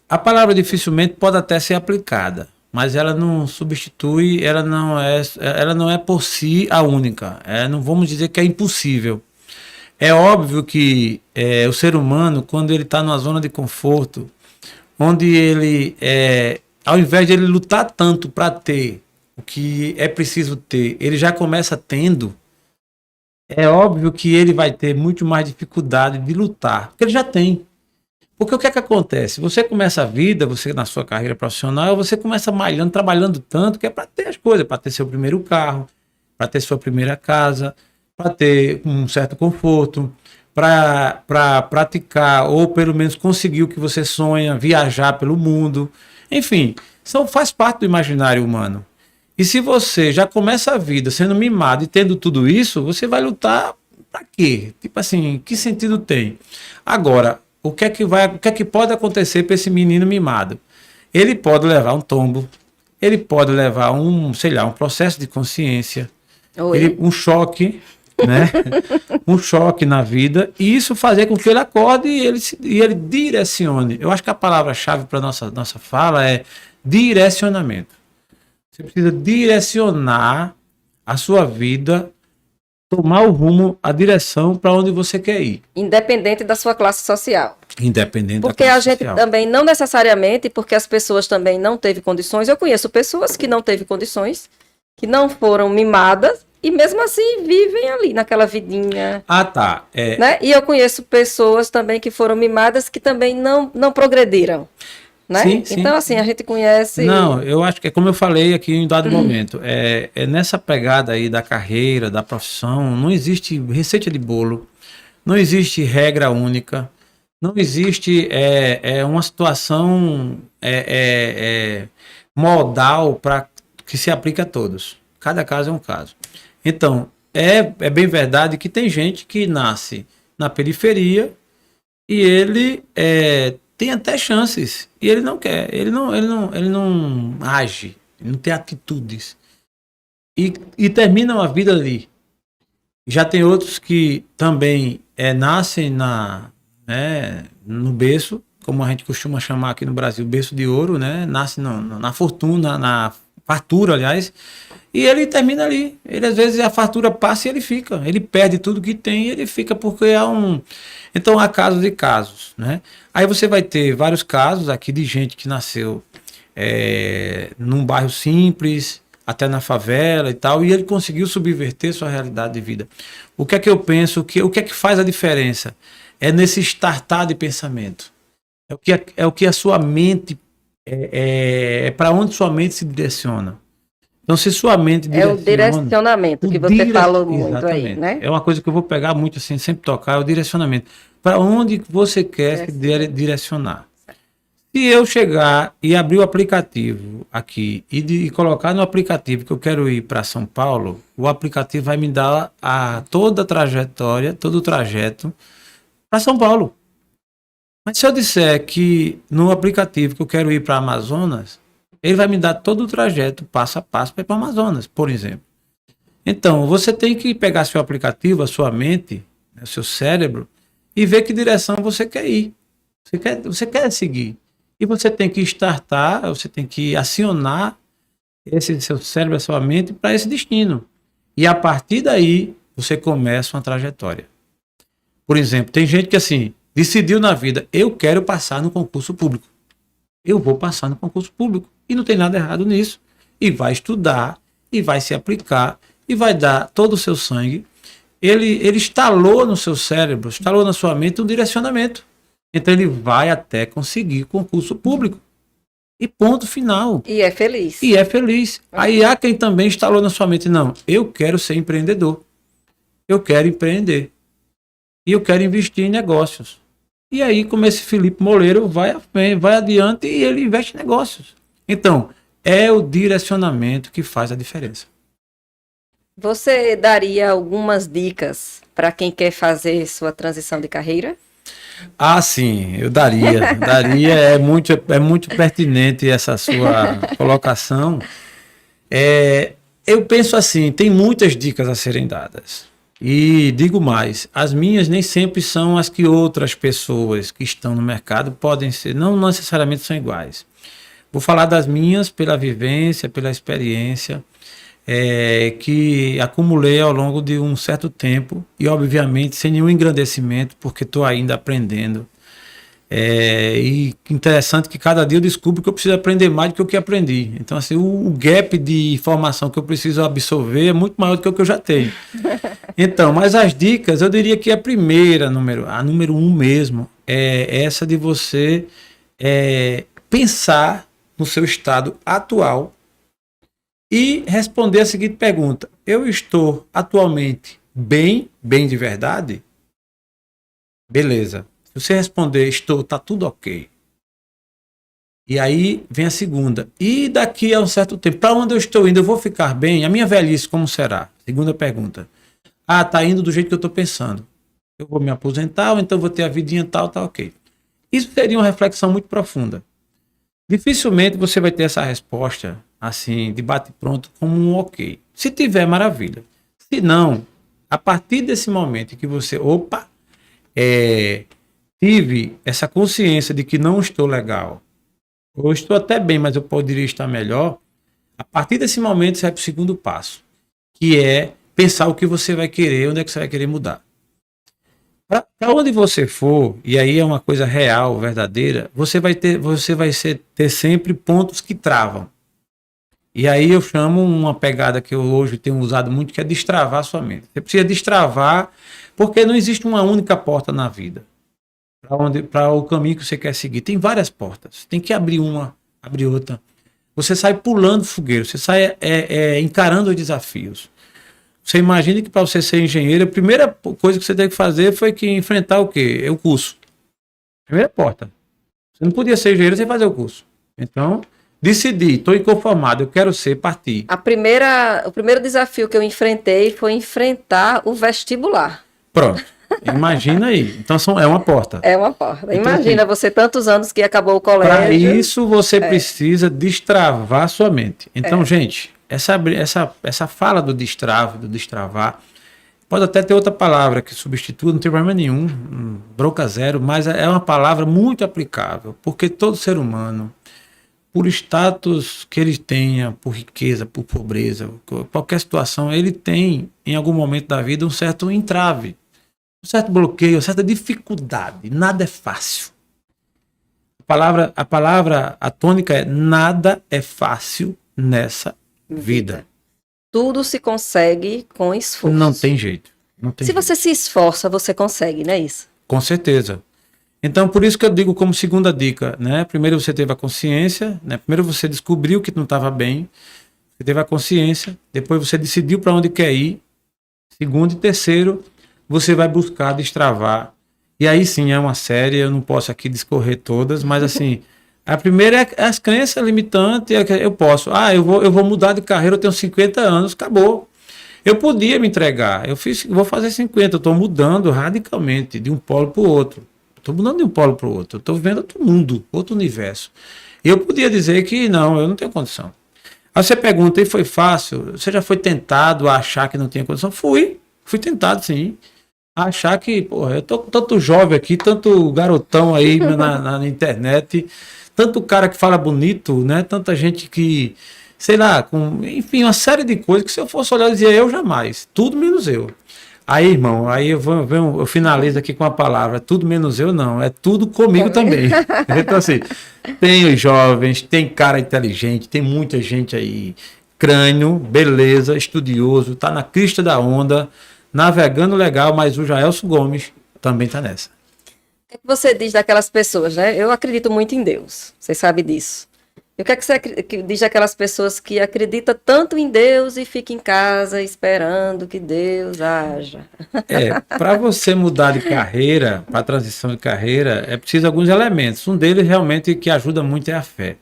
A palavra dificilmente pode até ser aplicada, mas ela não substitui, ela não é por si a única. Não vamos dizer que é impossível. É óbvio que o ser humano, quando ele está numa zona de conforto, onde ele, ao invés de ele lutar tanto para ter o que é preciso ter, ele já começa tendo, é óbvio que ele vai ter muito mais dificuldade de lutar, porque ele já tem. Porque o que é que acontece? Você começa a vida, você na sua carreira profissional, você começa malhando, trabalhando tanto, que é para ter as coisas, para ter seu primeiro carro, para ter sua primeira casa, para ter um certo conforto, para praticar ou pelo menos conseguir o que você sonha, viajar pelo mundo. Enfim, faz parte do imaginário humano. E se você já começa a vida sendo mimado e tendo tudo isso, você vai lutar para quê? Tipo assim, que sentido tem? Agora, o que é que pode acontecer para esse menino mimado? Ele pode levar um tombo, ele pode levar um processo de consciência, um choque, né? Um choque na vida, e isso fazer com que ele acorde e ele direcione. Eu acho que a palavra-chave para nossa fala é direcionamento. Você precisa direcionar a sua vida tomar o rumo, a direção para onde você quer ir, Independente da sua classe social. independente Porque da a classe gente social. também, não necessariamente, porque as pessoas também não teve condições. Eu conheço pessoas que não teve condições, que não foram mimadas, e mesmo assim vivem ali, naquela vidinha, Ah, tá. né? E eu conheço pessoas também que foram mimadas, que também não progrediram, né? Sim, sim. Então, assim, a gente conhece... Não, eu acho que é como eu falei aqui em dado momento, é nessa pegada aí da carreira, da profissão, não existe receita de bolo, não existe regra única, não existe uma situação modal para que se aplique a todos. Cada caso é um caso. Então, é bem verdade que tem gente que nasce na periferia e ele tem até chances e ele não quer, ele não age, ele não tem atitudes e terminam a vida ali. Já tem outros que também nascem no berço, como a gente costuma chamar aqui no Brasil, berço de ouro, né? Nasce na fortuna, na fartura, aliás, e ele termina ali. Ele, às vezes, a fartura passa e ele fica. Ele perde tudo que tem e ele fica porque é um... Então, há casos e casos, né? Aí você vai ter vários casos aqui de gente que nasceu num bairro simples, até na favela e tal, e ele conseguiu subverter sua realidade de vida. O que é que eu penso? O que é que faz a diferença? É nesse startar de pensamento. É o que a sua mente... para onde sua mente se direciona. Então, se sua mente É o direcionamento que você falou muito Exatamente. aí, né? É uma coisa que eu vou pegar muito assim, sempre tocar, é o direcionamento. Para onde você quer se direcionar. Se eu chegar e abrir o aplicativo aqui e colocar no aplicativo que eu quero ir para São Paulo, o aplicativo vai me dar toda a trajetória, todo o trajeto para São Paulo. Mas se eu disser que no aplicativo que eu quero ir para Amazonas, ele vai me dar todo o trajeto, passo a passo, para ir para Amazonas, por exemplo. Então, você tem que pegar seu aplicativo, a sua mente, o seu cérebro, e ver que direção você quer ir. Você quer seguir. E você tem que startar, você tem que acionar esse seu cérebro, a sua mente, para esse destino. E a partir daí, você começa uma trajetória. Por exemplo, tem gente que assim, decidiu na vida, eu quero passar no concurso público. Eu vou passar no concurso público. E não tem nada errado nisso. E vai estudar, e vai se aplicar, e vai dar todo o seu sangue. Ele instalou no seu cérebro, instalou na sua mente um direcionamento. Então ele vai até conseguir concurso público. E ponto final. E é feliz. E é feliz. Aí há quem também instalou na sua mente, não, eu quero ser empreendedor. Eu quero empreender. E eu quero investir em negócios. E aí, como esse Felipe Moleiro vai adiante e ele investe em negócios. Então, é o direcionamento que faz a diferença. Você daria algumas dicas para quem quer fazer sua transição de carreira? Ah, sim, eu daria. É muito pertinente essa sua colocação. Eu penso assim, tem muitas dicas a serem dadas. E digo mais, as minhas nem sempre são as que outras pessoas que estão no mercado podem ser, não necessariamente são iguais. Vou falar das minhas pela vivência, pela experiência que acumulei ao longo de um certo tempo e, obviamente, sem nenhum engrandecimento, porque estou ainda aprendendo. E interessante que cada dia eu descubro que eu preciso aprender mais do que o que aprendi. Então, assim, o gap de informação que eu preciso absorver é muito maior do que o que eu já tenho. Então, mas as dicas, eu diria que a número 1 mesmo, é essa de você pensar no seu estado atual e responder a seguinte pergunta: eu estou atualmente bem de verdade? Beleza. Se você responder tá tudo ok. E aí vem a segunda. E daqui a um certo tempo, para onde eu estou indo? Eu vou ficar bem? A minha velhice como será? Segunda pergunta. Tá indo do jeito que eu estou pensando. Eu vou me aposentar ou então vou ter a vidinha tal, tá ok. Isso seria uma reflexão muito profunda. Dificilmente você vai ter essa resposta assim, de bate-pronto, como um ok. Se tiver, maravilha. Se não, a partir desse momento que você, tive essa consciência de que não estou legal, ou estou até bem, mas eu poderia estar melhor, a partir desse momento você vai para o segundo passo, que é pensar o que você vai querer, onde é que você vai querer mudar. Para onde você for, e aí é uma coisa real, verdadeira, você vai ter sempre pontos que travam. E aí eu chamo uma pegada que eu hoje tenho usado muito, que é destravar a sua mente. Você precisa destravar, porque não existe uma única porta na vida. Para o caminho que você quer seguir. Tem várias portas. Tem que abrir uma, abrir outra. Você sai pulando fogueiro, você sai encarando os desafios. Você imagina que para você ser engenheiro, a primeira coisa que você teve que fazer foi que enfrentar o quê? O curso. Primeira porta. Você não podia ser engenheiro sem fazer o curso. Então, decidi, estou inconformado, eu quero partir. O primeiro desafio que eu enfrentei foi enfrentar o vestibular. Pronto. Imagina aí. Então é uma porta. É uma porta. Então, Imagina assim, você tantos anos que acabou o colégio. para isso você precisa destravar sua mente. Então, gente, essa fala do destrave, do destravar, pode até ter outra palavra que substitua, não tem problema nenhum, bronca zero, mas é uma palavra muito aplicável, porque todo ser humano, por status que ele tenha, por riqueza, por pobreza, qualquer situação, ele tem, em algum momento da vida, um certo entrave, um certo bloqueio, uma certa dificuldade. Nada é fácil. A tônica é: nada é fácil nessa vida. Tudo se consegue com esforço. Não tem jeito. Não tem Se jeito. você se esforça, você consegue, não é isso? Com certeza. Então, por isso que eu digo como segunda dica, né? Primeiro você teve a consciência, né? Primeiro você descobriu que não estava bem, você teve a consciência, depois você decidiu para onde quer ir. Segundo e terceiro, você vai buscar destravar. E aí sim, é uma série, eu não posso aqui discorrer todas, mas assim, a primeira é as crenças limitantes, eu posso, eu vou mudar de carreira, eu tenho 50 anos, acabou. Eu podia me entregar, vou fazer 50, eu estou mudando radicalmente de um polo para o outro. Estou mudando de um polo para o outro, estou vivendo outro mundo, outro universo. E eu podia dizer que não, eu não tenho condição. Aí você pergunta, e foi fácil? Você já foi tentado a achar que não tinha condição? Fui tentado sim. A achar que, porra, eu tô tanto jovem aqui, tanto garotão aí na internet, tanto cara que fala bonito, né? Tanta gente que, sei lá, enfim, uma série de coisas que se eu fosse olhar, eu dizia eu jamais, tudo menos eu. Aí, irmão, aí eu finalizo aqui com a palavra, tudo menos eu não, é tudo comigo também. Então assim, tem os jovens, tem cara inteligente, tem muita gente aí, crânio, beleza, estudioso, tá na crista da onda, navegando legal, mas o Jaelson Gomes também tá nessa. O que você diz daquelas pessoas, né? Eu acredito muito em Deus, você sabe disso. E o que você diz daquelas pessoas que acreditam tanto em Deus e ficam em casa esperando que Deus haja? Para você mudar de carreira, para transição de carreira, é preciso alguns elementos. Um deles realmente que ajuda muito é a fé.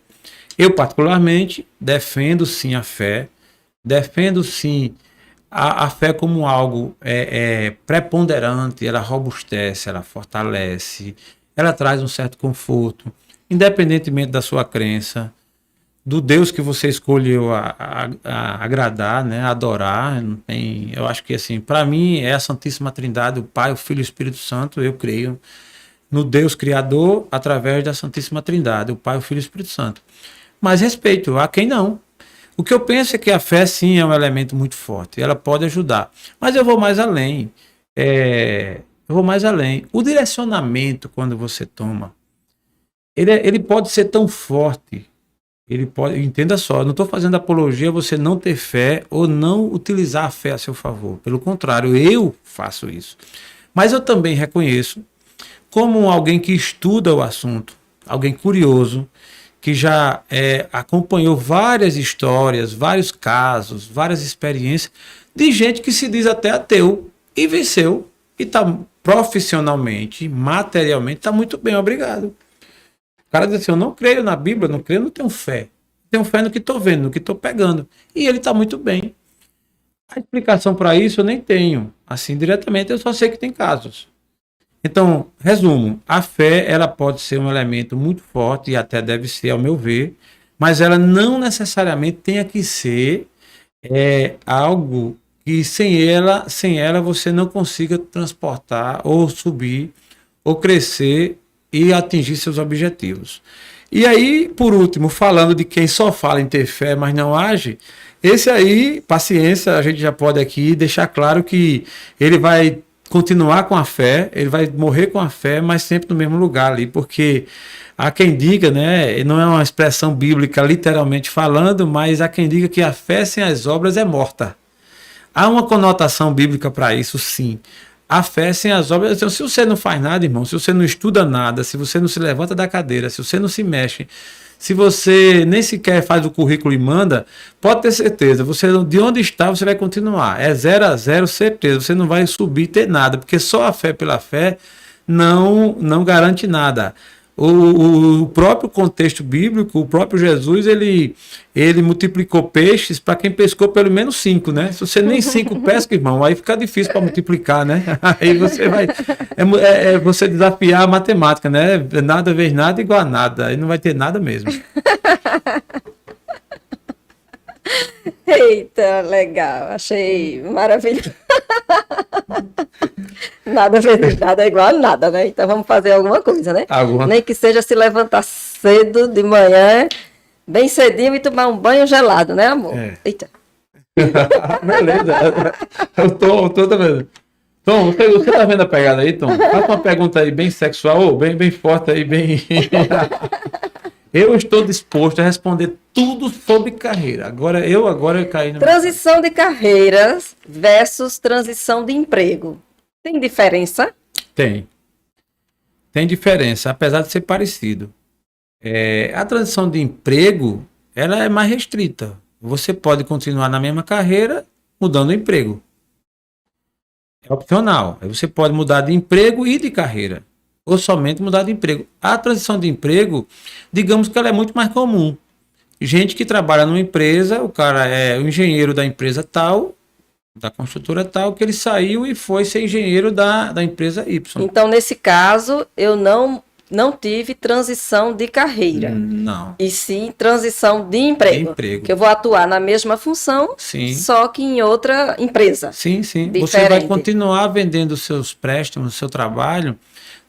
Eu, particularmente, defendo sim a fé, defendo sim a fé como algo preponderante, ela robustece, ela fortalece, ela traz um certo conforto, independentemente da sua crença, do Deus que você escolheu a agradar, né, adorar. Eu acho que assim, para mim é a Santíssima Trindade, o Pai, o Filho e o Espírito Santo. Eu creio no Deus Criador através da Santíssima Trindade, o Pai, o Filho e o Espírito Santo. Mas respeito a quem não. O que eu penso é que a fé, sim, é um elemento muito forte. Ela pode ajudar. Mas eu vou mais além. O direcionamento, quando você toma, ele pode ser tão forte. Entenda só, eu não estou fazendo apologia a você não ter fé ou não utilizar a fé a seu favor. Pelo contrário, eu faço isso. Mas eu também reconheço, como alguém que estuda o assunto, alguém curioso, que já acompanhou várias histórias, vários casos, várias experiências de gente que se diz até ateu e venceu e está profissionalmente, materialmente, está muito bem, obrigado. O cara diz assim, eu não creio na Bíblia, não creio, não tenho fé. Tenho fé no que estou vendo, no que estou pegando. E ele está muito bem. A explicação para isso eu nem tenho. Assim, diretamente, eu só sei que tem casos. Então, resumo, a fé ela pode ser um elemento muito forte e até deve ser, ao meu ver, mas ela não necessariamente tenha que ser algo que sem ela você não consiga transportar ou subir ou crescer e atingir seus objetivos. E aí, por último, falando de quem só fala em ter fé, mas não age, esse aí, paciência, a gente já pode aqui deixar claro que ele vai continuar com a fé, ele vai morrer com a fé, mas sempre no mesmo lugar ali, porque há quem diga, né, não é uma expressão bíblica literalmente falando, mas há quem diga que a fé sem as obras é morta. Há uma conotação bíblica para isso, sim. A fé sem as obras, então, se você não faz nada, irmão, se você não estuda nada, se você não se levanta da cadeira, se você não se mexe, se você nem sequer faz o currículo e manda, pode ter certeza, você de onde está, você vai continuar. É 0 a 0, certeza, você não vai subir e ter nada, porque só a fé pela fé não garante nada. O próprio contexto bíblico, o próprio Jesus, ele multiplicou peixes para quem pescou pelo menos 5, né? Se você nem 5 pesca, irmão, aí fica difícil para multiplicar, né? Aí você vai. Você desafiar a matemática, né? Nada vezes nada igual a nada. Aí não vai ter nada mesmo. Eita, legal, achei maravilhoso. Nada vezes nada é igual a nada, né? Então vamos fazer alguma coisa, né? Nem que seja se levantar cedo de manhã, bem cedinho e tomar um banho gelado, né, amor? É. Eita. Beleza. Eu tô também. Tom, você tá vendo a pegada aí, Tom? Faça uma pergunta aí bem sexual, bem forte aí, bem. Eu estou disposto a responder tudo sobre carreira. Agora eu caí no. Transição de carreiras versus transição de emprego. Tem diferença? Tem. Tem diferença, apesar de ser parecido. A transição de emprego, ela é mais restrita. Você pode continuar na mesma carreira, mudando de emprego. É opcional. Aí você pode mudar de emprego e de carreira. Ou somente mudar de emprego. A transição de emprego, digamos que ela é muito mais comum. Gente que trabalha numa empresa, o cara é o engenheiro da empresa tal, da construtora tal, que ele saiu e foi ser engenheiro da empresa Y. Então, nesse caso, eu não tive transição de carreira. Não. E sim transição de emprego. Que eu vou atuar na mesma função, sim, só que em outra empresa. Sim, sim. Diferente. Você vai continuar vendendo seus préstimos, seu trabalho,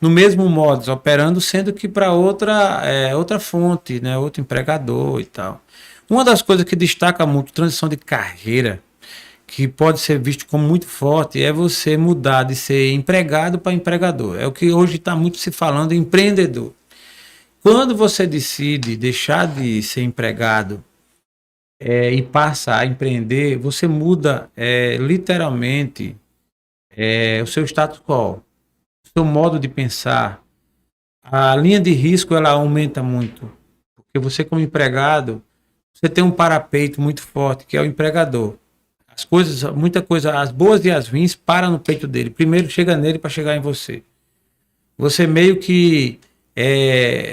no mesmo modus, operando, sendo que para outra fonte, né? Outro empregador e tal. Uma das coisas que destaca muito transição de carreira, que pode ser visto como muito forte, é você mudar de ser empregado para empregador. É o que hoje está muito se falando, empreendedor. Quando você decide deixar de ser empregado e passa a empreender, você muda literalmente o seu status quo, o seu modo de pensar. A linha de risco ela aumenta muito, porque você como empregado, você tem um parapeito muito forte, que é o empregador. As coisas, muita coisa, as boas e as ruins param no peito dele. Primeiro chega nele para chegar em você. Você meio que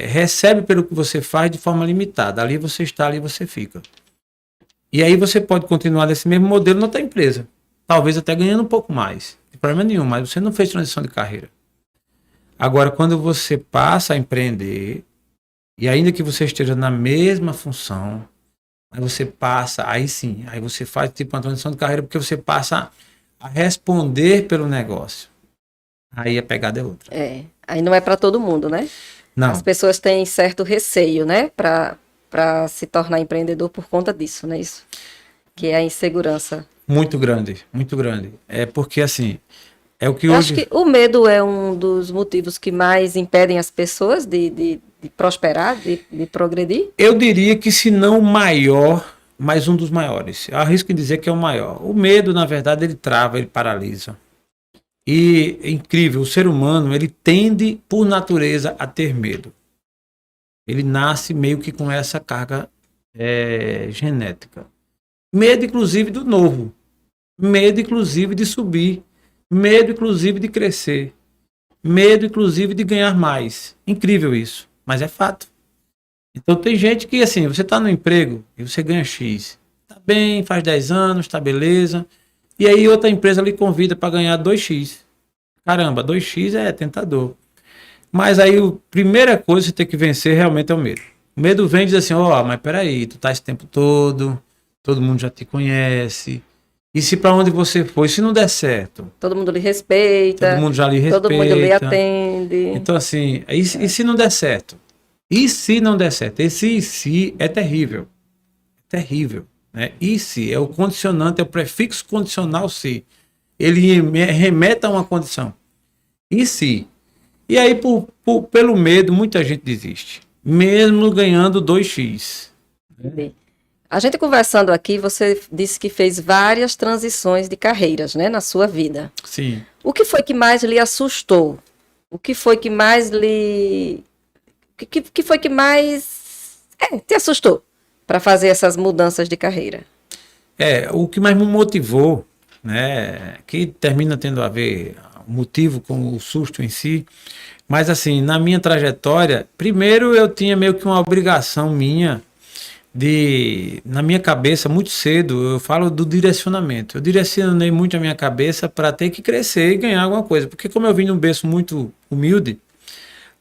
recebe pelo que você faz de forma limitada. Ali você está, ali você fica. E aí você pode continuar desse mesmo modelo na outra empresa. Talvez até ganhando um pouco mais. Não tem problema nenhum, mas você não fez transição de carreira. Agora, quando você passa a empreender, e ainda que você esteja na mesma função, aí você passa, aí sim, aí você faz tipo uma transição de carreira, porque você passa a responder pelo negócio. Aí a pegada é outra. Aí não é para todo mundo, né? Não. As pessoas têm certo receio, né? Para se tornar empreendedor por conta disso, né? Isso. Que é a insegurança. Muito grande, muito grande. É porque assim, é o que Eu hoje... acho que o medo é um dos motivos que mais impedem as pessoas de prosperar, de progredir? Eu diria que se não o maior, mas um dos maiores. Eu arrisco em dizer que é o maior. O medo, na verdade, ele trava, ele paralisa. E é incrível, o ser humano, ele tende, por natureza, a ter medo. Ele nasce meio que com essa carga genética. Medo, inclusive, do novo. Medo, inclusive, de subir. Medo, inclusive, de crescer. Medo, inclusive, de ganhar mais. Incrível isso, mas é fato. Então tem gente que, assim, você está no emprego e você ganha X. Tá bem, faz 10 anos, tá beleza. E aí outra empresa lhe convida para ganhar 2x. Caramba, 2x é tentador. Mas aí a primeira coisa que você tem que vencer realmente é o medo. O medo vem e diz assim, mas peraí, tu tá esse tempo todo mundo já te conhece. E se para onde você foi, se não der certo? Todo mundo lhe respeita. Todo mundo já lhe respeita. Todo mundo lhe atende. Então assim, e se não der certo? E se não der certo? Esse e se é terrível. Terrível. Né? E se é o condicionante, é o prefixo condicional se. Ele remete a uma condição. E se? E aí, pelo medo, muita gente desiste. Mesmo ganhando 2x. A gente conversando aqui, você disse que fez várias transições de carreiras, né, na sua vida. Sim. O que foi que mais lhe assustou? O que foi que mais lhe... que foi que mais te assustou para fazer essas mudanças de carreira? O que mais me motivou, né, que termina tendo a ver o motivo com o susto em si, mas assim, na minha trajetória, primeiro eu tinha meio que uma obrigação minha na minha cabeça, muito cedo, eu falo do direcionamento. Eu direcionei muito a minha cabeça para ter que crescer e ganhar alguma coisa, porque como eu vim de um berço muito humilde,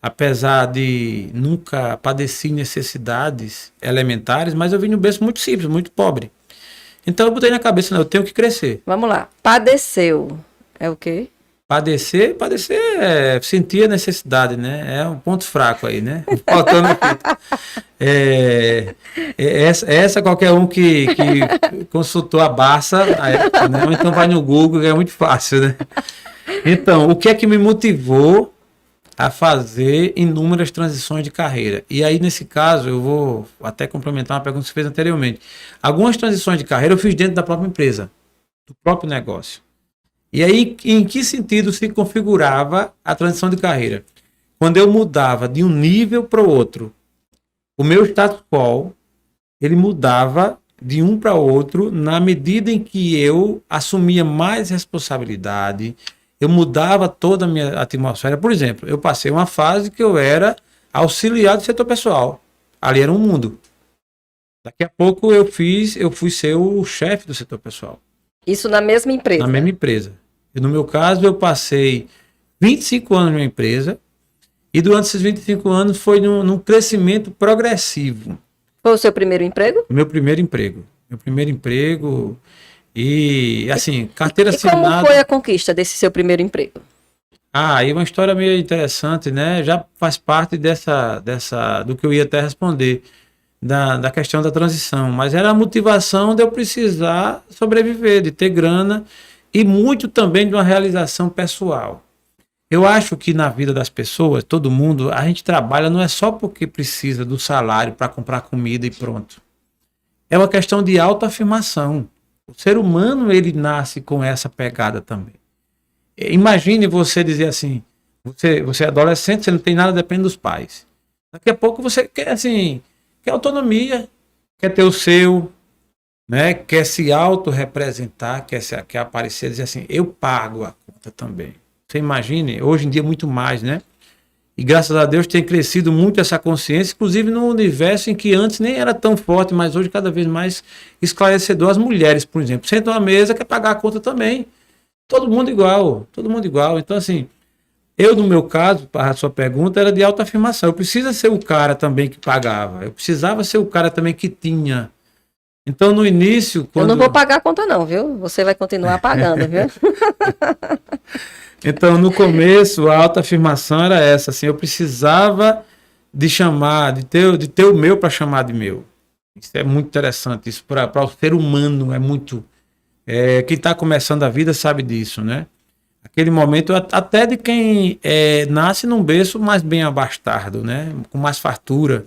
apesar de nunca padecer necessidades elementares, mas eu vim de um berço muito simples, muito pobre. Então eu botei na cabeça, não, eu tenho que crescer. Vamos lá. Padeceu. É o quê? Padecer é sentir a necessidade, né? É um ponto fraco aí, né? Faltando essa qualquer um que consultou a Barça, né? Ou então vai no Google, é muito fácil, né? Então, o que é que me motivou a fazer inúmeras transições de carreira? E aí, nesse caso, eu vou até complementar uma pergunta que você fez anteriormente. Algumas transições de carreira eu fiz dentro da própria empresa, do próprio negócio. E aí, em que sentido se configurava a transição de carreira? Quando eu mudava de um nível para o outro, o meu status quo, ele mudava de um para outro na medida em que eu assumia mais responsabilidade, eu mudava toda a minha atmosfera. Por exemplo, eu passei uma fase que eu era auxiliar do setor pessoal. Ali era um mundo. Daqui a pouco eu fui ser o chefe do setor pessoal. Isso na mesma empresa? Na mesma empresa. E no meu caso, eu passei 25 anos numa empresa e durante esses 25 anos foi num crescimento progressivo. Foi o seu primeiro emprego? Meu primeiro emprego. E, assim, carteira assinada... Como foi a conquista desse seu primeiro emprego? Aí uma história meio interessante, né? Já faz parte do que eu ia até responder, da questão da transição. Mas era a motivação de eu precisar sobreviver, de ter grana e muito também de uma realização pessoal. Eu acho que na vida das pessoas, todo mundo, a gente trabalha não é só porque precisa do salário para comprar comida e pronto. É uma questão de autoafirmação. O ser humano, ele nasce com essa pegada também. Imagine você dizer assim, você é adolescente, você não tem nada, depende dos pais. Daqui a pouco você quer, assim, quer autonomia, quer ter o seu, né? Quer se autorrepresentar, quer aparecer, dizer assim, eu pago a conta também. Você imagine, hoje em dia muito mais, né? E graças a Deus tem crescido muito essa consciência, inclusive no universo em que antes nem era tão forte, mas hoje cada vez mais esclarecedor. As mulheres, por exemplo, sentam à mesa, quer pagar a conta também. Todo mundo igual, todo mundo igual. Então, assim, eu, no meu caso, para a sua pergunta, era de autoafirmação. Eu precisava ser o cara também que pagava. Eu precisava ser o cara também que tinha. Então, no início... Eu não vou pagar a conta não, viu? Você vai continuar pagando, viu? Então, no começo, a autoafirmação era essa, assim, eu precisava de ter o meu para chamar de meu. Isso é muito interessante, isso para o ser humano é muito... quem está começando a vida sabe disso, né? Aquele momento, até de quem nasce num berço mais bem abastado, né? Com mais fartura.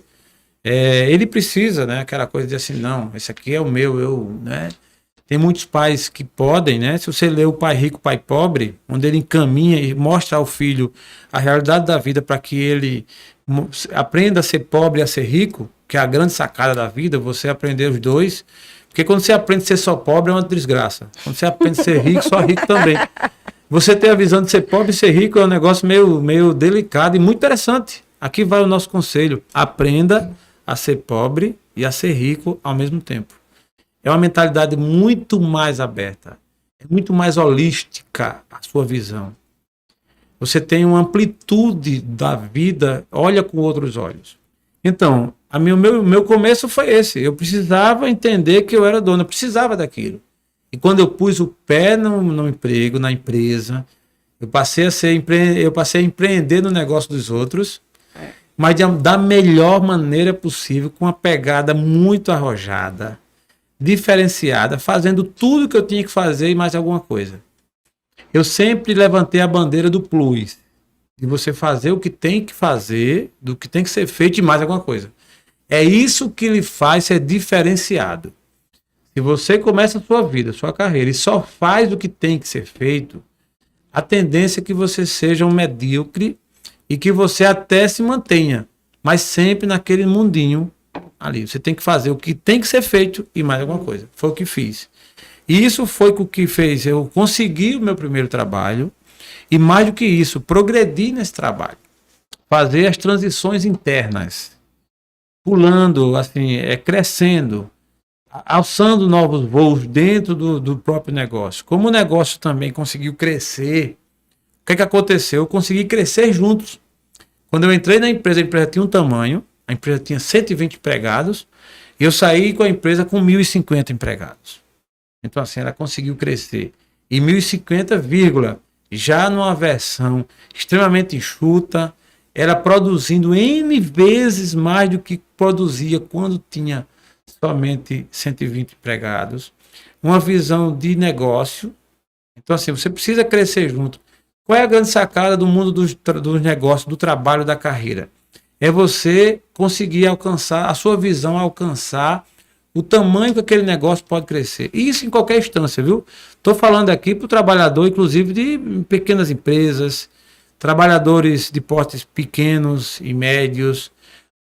Ele precisa, né? Aquela coisa de assim, não, esse aqui é o meu, né? Tem muitos pais que podem, né? Se você lê O Pai Rico, Pai Pobre, onde ele encaminha e mostra ao filho a realidade da vida para que ele aprenda a ser pobre e a ser rico, que é a grande sacada da vida, você aprender os dois. Porque quando você aprende a ser só pobre é uma desgraça. Quando você aprende a ser rico, só rico também. Você ter a visão de ser pobre e ser rico é um negócio meio delicado e muito interessante. Aqui vai o nosso conselho. Aprenda a ser pobre e a ser rico ao mesmo tempo. É uma mentalidade muito mais aberta. É muito mais holística a sua visão. Você tem uma amplitude da vida, olha com outros olhos. Então, meu começo foi esse. Eu precisava entender que eu era dono, eu precisava daquilo. E quando eu pus o pé no emprego, na empresa, eu passei a empreender no negócio dos outros. mas da melhor maneira possível, com uma pegada muito arrojada, diferenciada, fazendo tudo que eu tinha que fazer e mais alguma coisa. Eu sempre levantei a bandeira do plus, de você fazer o que tem que fazer, do que tem que ser feito e mais alguma coisa. É isso que lhe faz ser diferenciado. Se você começa a sua vida, a sua carreira, e só faz o que tem que ser feito, a tendência é que você seja um medíocre e que você até se mantenha, mas sempre naquele mundinho ali. Você tem que fazer o que tem que ser feito e mais alguma coisa. Foi o que fiz. E isso foi o que fez eu conseguir o meu primeiro trabalho e, mais do que isso, progredir nesse trabalho. Fazer as transições internas, pulando, assim, crescendo, alçando novos voos dentro do próprio negócio. Como o negócio também conseguiu crescer, o que aconteceu? Eu consegui crescer juntos. Quando eu entrei na empresa, a empresa tinha um tamanho, a empresa tinha 120 empregados, e eu saí com a empresa com 1.050 empregados. Então, assim, ela conseguiu crescer. E 1.050, vírgula, já numa versão extremamente enxuta, ela produzindo N vezes mais do que produzia quando tinha somente 120 empregados. Uma visão de negócio. Então, assim, você precisa crescer junto. Qual é a grande sacada do mundo dos negócios, do trabalho, da carreira? É você conseguir alcançar, a sua visão alcançar o tamanho que aquele negócio pode crescer. E isso em qualquer instância, viu? Estou falando aqui para o trabalhador, inclusive, de pequenas empresas, trabalhadores de portes pequenos e médios,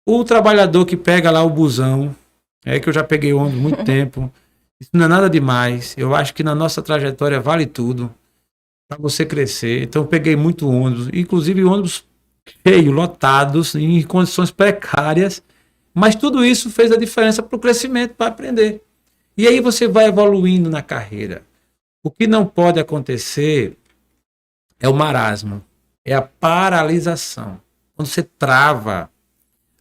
o trabalhador que pega lá o busão, que eu já peguei ônibus há muito tempo. Isso não é nada demais. Eu acho que na nossa trajetória vale tudo para você crescer. Então eu peguei muito ônibus, inclusive ônibus cheios, lotados, em condições precárias, mas tudo isso fez a diferença para o crescimento, para aprender. E aí você vai evoluindo na carreira. O que não pode acontecer é o marasmo, é a paralisação. Quando você trava,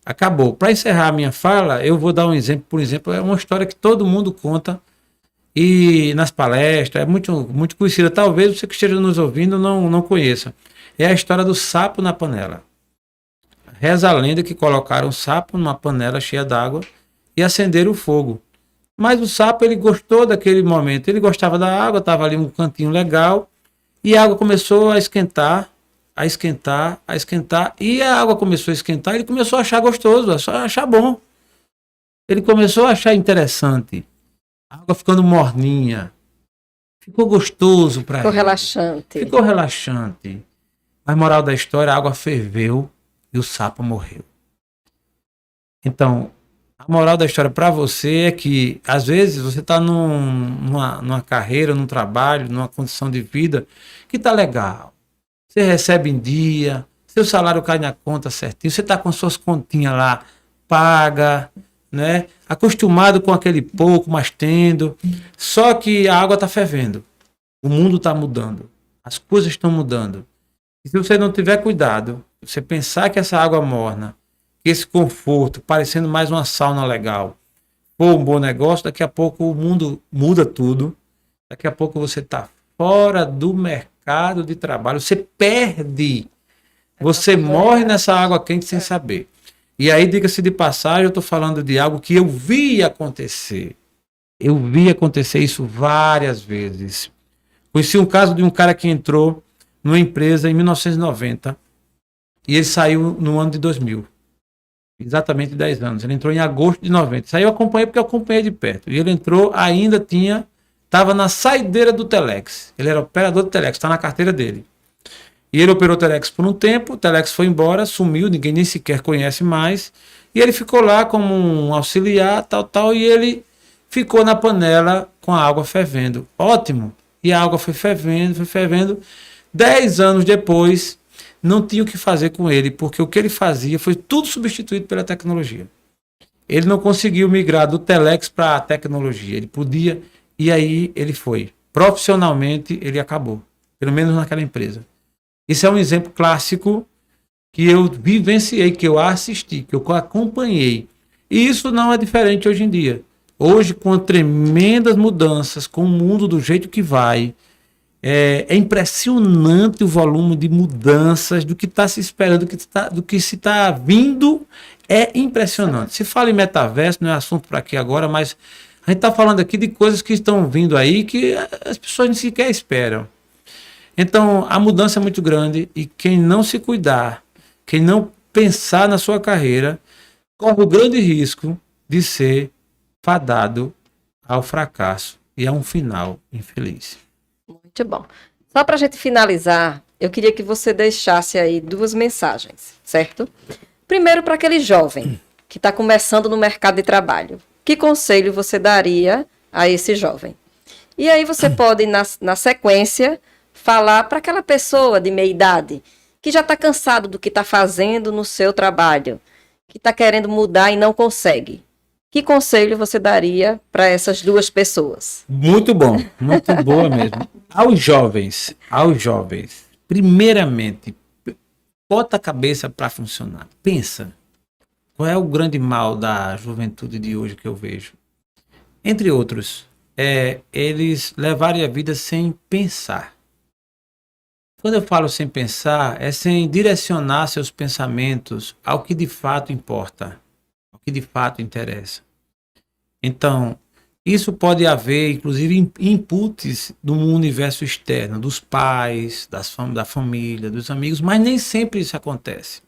acabou. Para encerrar a minha fala, eu vou dar um exemplo. Por exemplo, é uma história que todo mundo conta e nas palestras, é muito, muito conhecida. Talvez você que esteja nos ouvindo não conheça. É a história do sapo na panela. Reza a lenda que colocaram o sapo numa panela cheia d'água e acenderam o fogo. Mas o sapo, ele gostou daquele momento. Ele gostava da água, estava ali um cantinho legal, e a água começou a esquentar, a esquentar, a esquentar, e a água começou a esquentar, ele começou a achar gostoso, a achar bom. Ele começou a achar interessante. A água ficando morninha. Ficou gostoso para ele. Ficou relaxante. Ficou relaxante. Mas moral da história, a água ferveu e o sapo morreu. Então, a moral da história para você é que, às vezes, você está numa carreira, num trabalho, numa condição de vida que está legal. Você recebe em dia, seu salário cai na conta certinho, você está com suas continhas lá, paga, né? Acostumado com aquele pouco, mas tendo. Só que a água está fervendo. O mundo está mudando. As coisas estão mudando. E se você não tiver cuidado, você pensar que essa água morna, que esse conforto, parecendo mais uma sauna legal, for um bom negócio, daqui a pouco o mundo muda tudo. Daqui a pouco você está fora do mercado de trabalho. Você perde. Você morre nessa água quente sem saber. E aí, diga-se de passagem, eu estou falando de algo que eu vi acontecer. Eu vi acontecer isso várias vezes. Conheci um caso de um cara que entrou numa empresa em 1990 e ele saiu no ano de 2000. Exatamente 10 anos. Ele entrou em agosto de 90. Isso aí eu acompanhei porque eu acompanhei de perto. E ele entrou, ainda estava na saideira do Telex. Ele era operador do Telex, está na carteira dele. E ele operou o Telex por um tempo, o Telex foi embora, sumiu, ninguém nem sequer conhece mais. E ele ficou lá como um auxiliar, tal, e ele ficou na panela com a água fervendo. Ótimo! E a água foi fervendo, foi fervendo. 10 anos depois, não tinha o que fazer com ele, porque o que ele fazia foi tudo substituído pela tecnologia. Ele não conseguiu migrar do Telex para a tecnologia. Ele podia, e aí ele foi. Profissionalmente, ele acabou. Pelo menos naquela empresa. Isso é um exemplo clássico que eu vivenciei, que eu assisti, que eu acompanhei. E isso não é diferente hoje em dia. Hoje, com tremendas mudanças, com o mundo do jeito que vai, É impressionante o volume de mudanças do que está se esperando, do que se está vindo. É impressionante. Se fala em metaverso, não é assunto para aqui agora, mas a gente está falando aqui de coisas que estão vindo aí que as pessoas nem sequer esperam. Então, a mudança é muito grande e quem não se cuidar, quem não pensar na sua carreira, corre o grande risco de ser fadado ao fracasso e a um final infeliz. Muito bom. Só para a gente finalizar, eu queria que você deixasse aí 2 mensagens, certo? Primeiro, para aquele jovem que está começando no mercado de trabalho. Que conselho você daria a esse jovem? E aí você pode, na sequência, falar para aquela pessoa de meia idade que já está cansado do que está fazendo no seu trabalho, que está querendo mudar e não consegue. Que conselho você daria para essas 2 pessoas? Muito bom, muito boa mesmo. Aos jovens, primeiramente, bota a cabeça para funcionar. Pensa, qual é o grande mal da juventude de hoje que eu vejo? Entre outros, eles levarem a vida sem pensar. Quando eu falo sem pensar, é sem direcionar seus pensamentos ao que de fato importa, ao que de fato interessa. Então, isso pode haver, inclusive, inputs do universo externo, dos pais, da família, dos amigos, mas nem sempre isso acontece.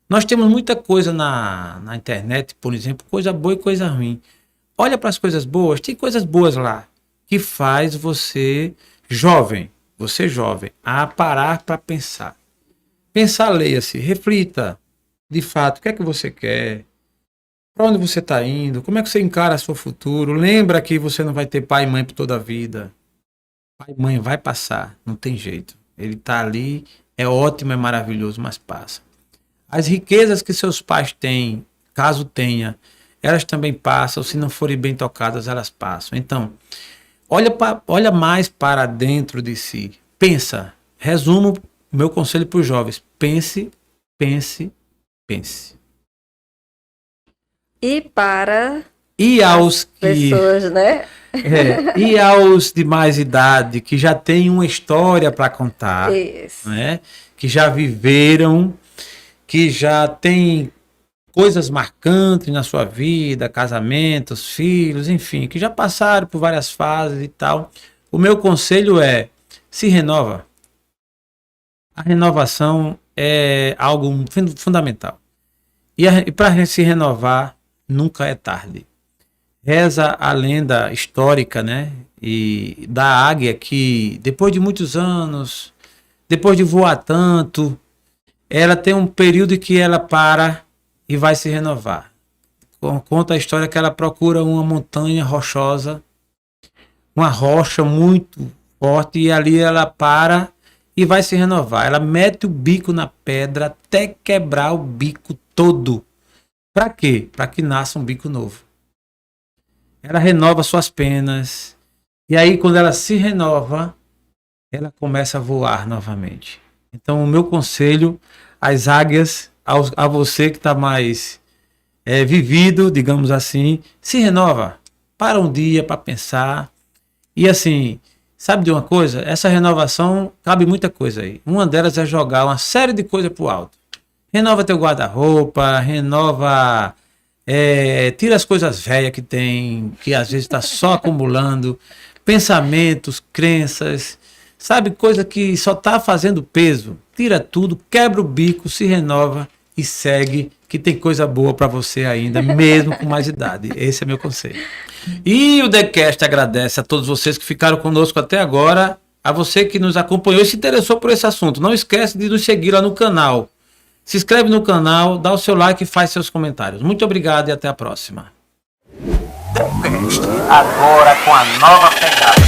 Nós temos muita coisa na internet, por exemplo, coisa boa e coisa ruim. Olha para as coisas boas, tem coisas boas lá, que faz você jovem, a parar para pensar. Pensar, leia-se, reflita, de fato, o que é que você quer? Para onde você está indo? Como é que você encara seu futuro? Lembra que você não vai ter pai e mãe por toda a vida. Pai e mãe vai passar, não tem jeito. Ele está ali, é ótimo, é maravilhoso, mas passa. As riquezas que seus pais têm, caso tenha, elas também passam. Se não forem bem tocadas, elas passam. Então, olha mais para dentro de si. Pensa. Resumo meu conselho para os jovens. Pense, pense, pense. E para aos pessoas, né? E aos de mais idade, que já têm uma história para contar, Isso. né? Que já viveram, que já têm coisas marcantes na sua vida, casamentos, filhos, enfim, que já passaram por várias fases e tal. O meu conselho é: se renova. A renovação é algo fundamental. E para se renovar, nunca é tarde. Reza a lenda histórica, né? E da águia que, depois de muitos anos, depois de voar tanto, ela tem um período em que ela para e vai se renovar. Conta a história que ela procura uma montanha rochosa, uma rocha muito forte, e ali ela para e vai se renovar. Ela mete o bico na pedra até quebrar o bico todo. Para quê? Para que nasça um bico novo. Ela renova suas penas. E aí, quando ela se renova, ela começa a voar novamente. Então, o meu conselho às águias, a você que está mais vivido, digamos assim, se renova. Para um dia para pensar. E assim, sabe de uma coisa? Essa renovação, cabe muita coisa aí. Uma delas é jogar uma série de coisas para o alto. Renova teu guarda-roupa, renova, tira as coisas velhas que tem, que às vezes está só acumulando, pensamentos, crenças, sabe, coisa que só está fazendo peso. Tira tudo, quebra o bico, se renova e segue, que tem coisa boa para você ainda, mesmo com mais idade. Esse é meu conselho. E o TheCast agradece a todos vocês que ficaram conosco até agora, a você que nos acompanhou e se interessou por esse assunto. Não esquece de nos seguir lá no canal. Se inscreve no canal, dá o seu like e faz seus comentários. Muito obrigado e até a próxima. TheCast, agora com a nova pegada.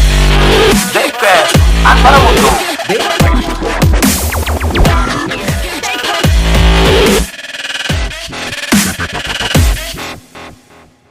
TheCast, agora mudou. TheCast.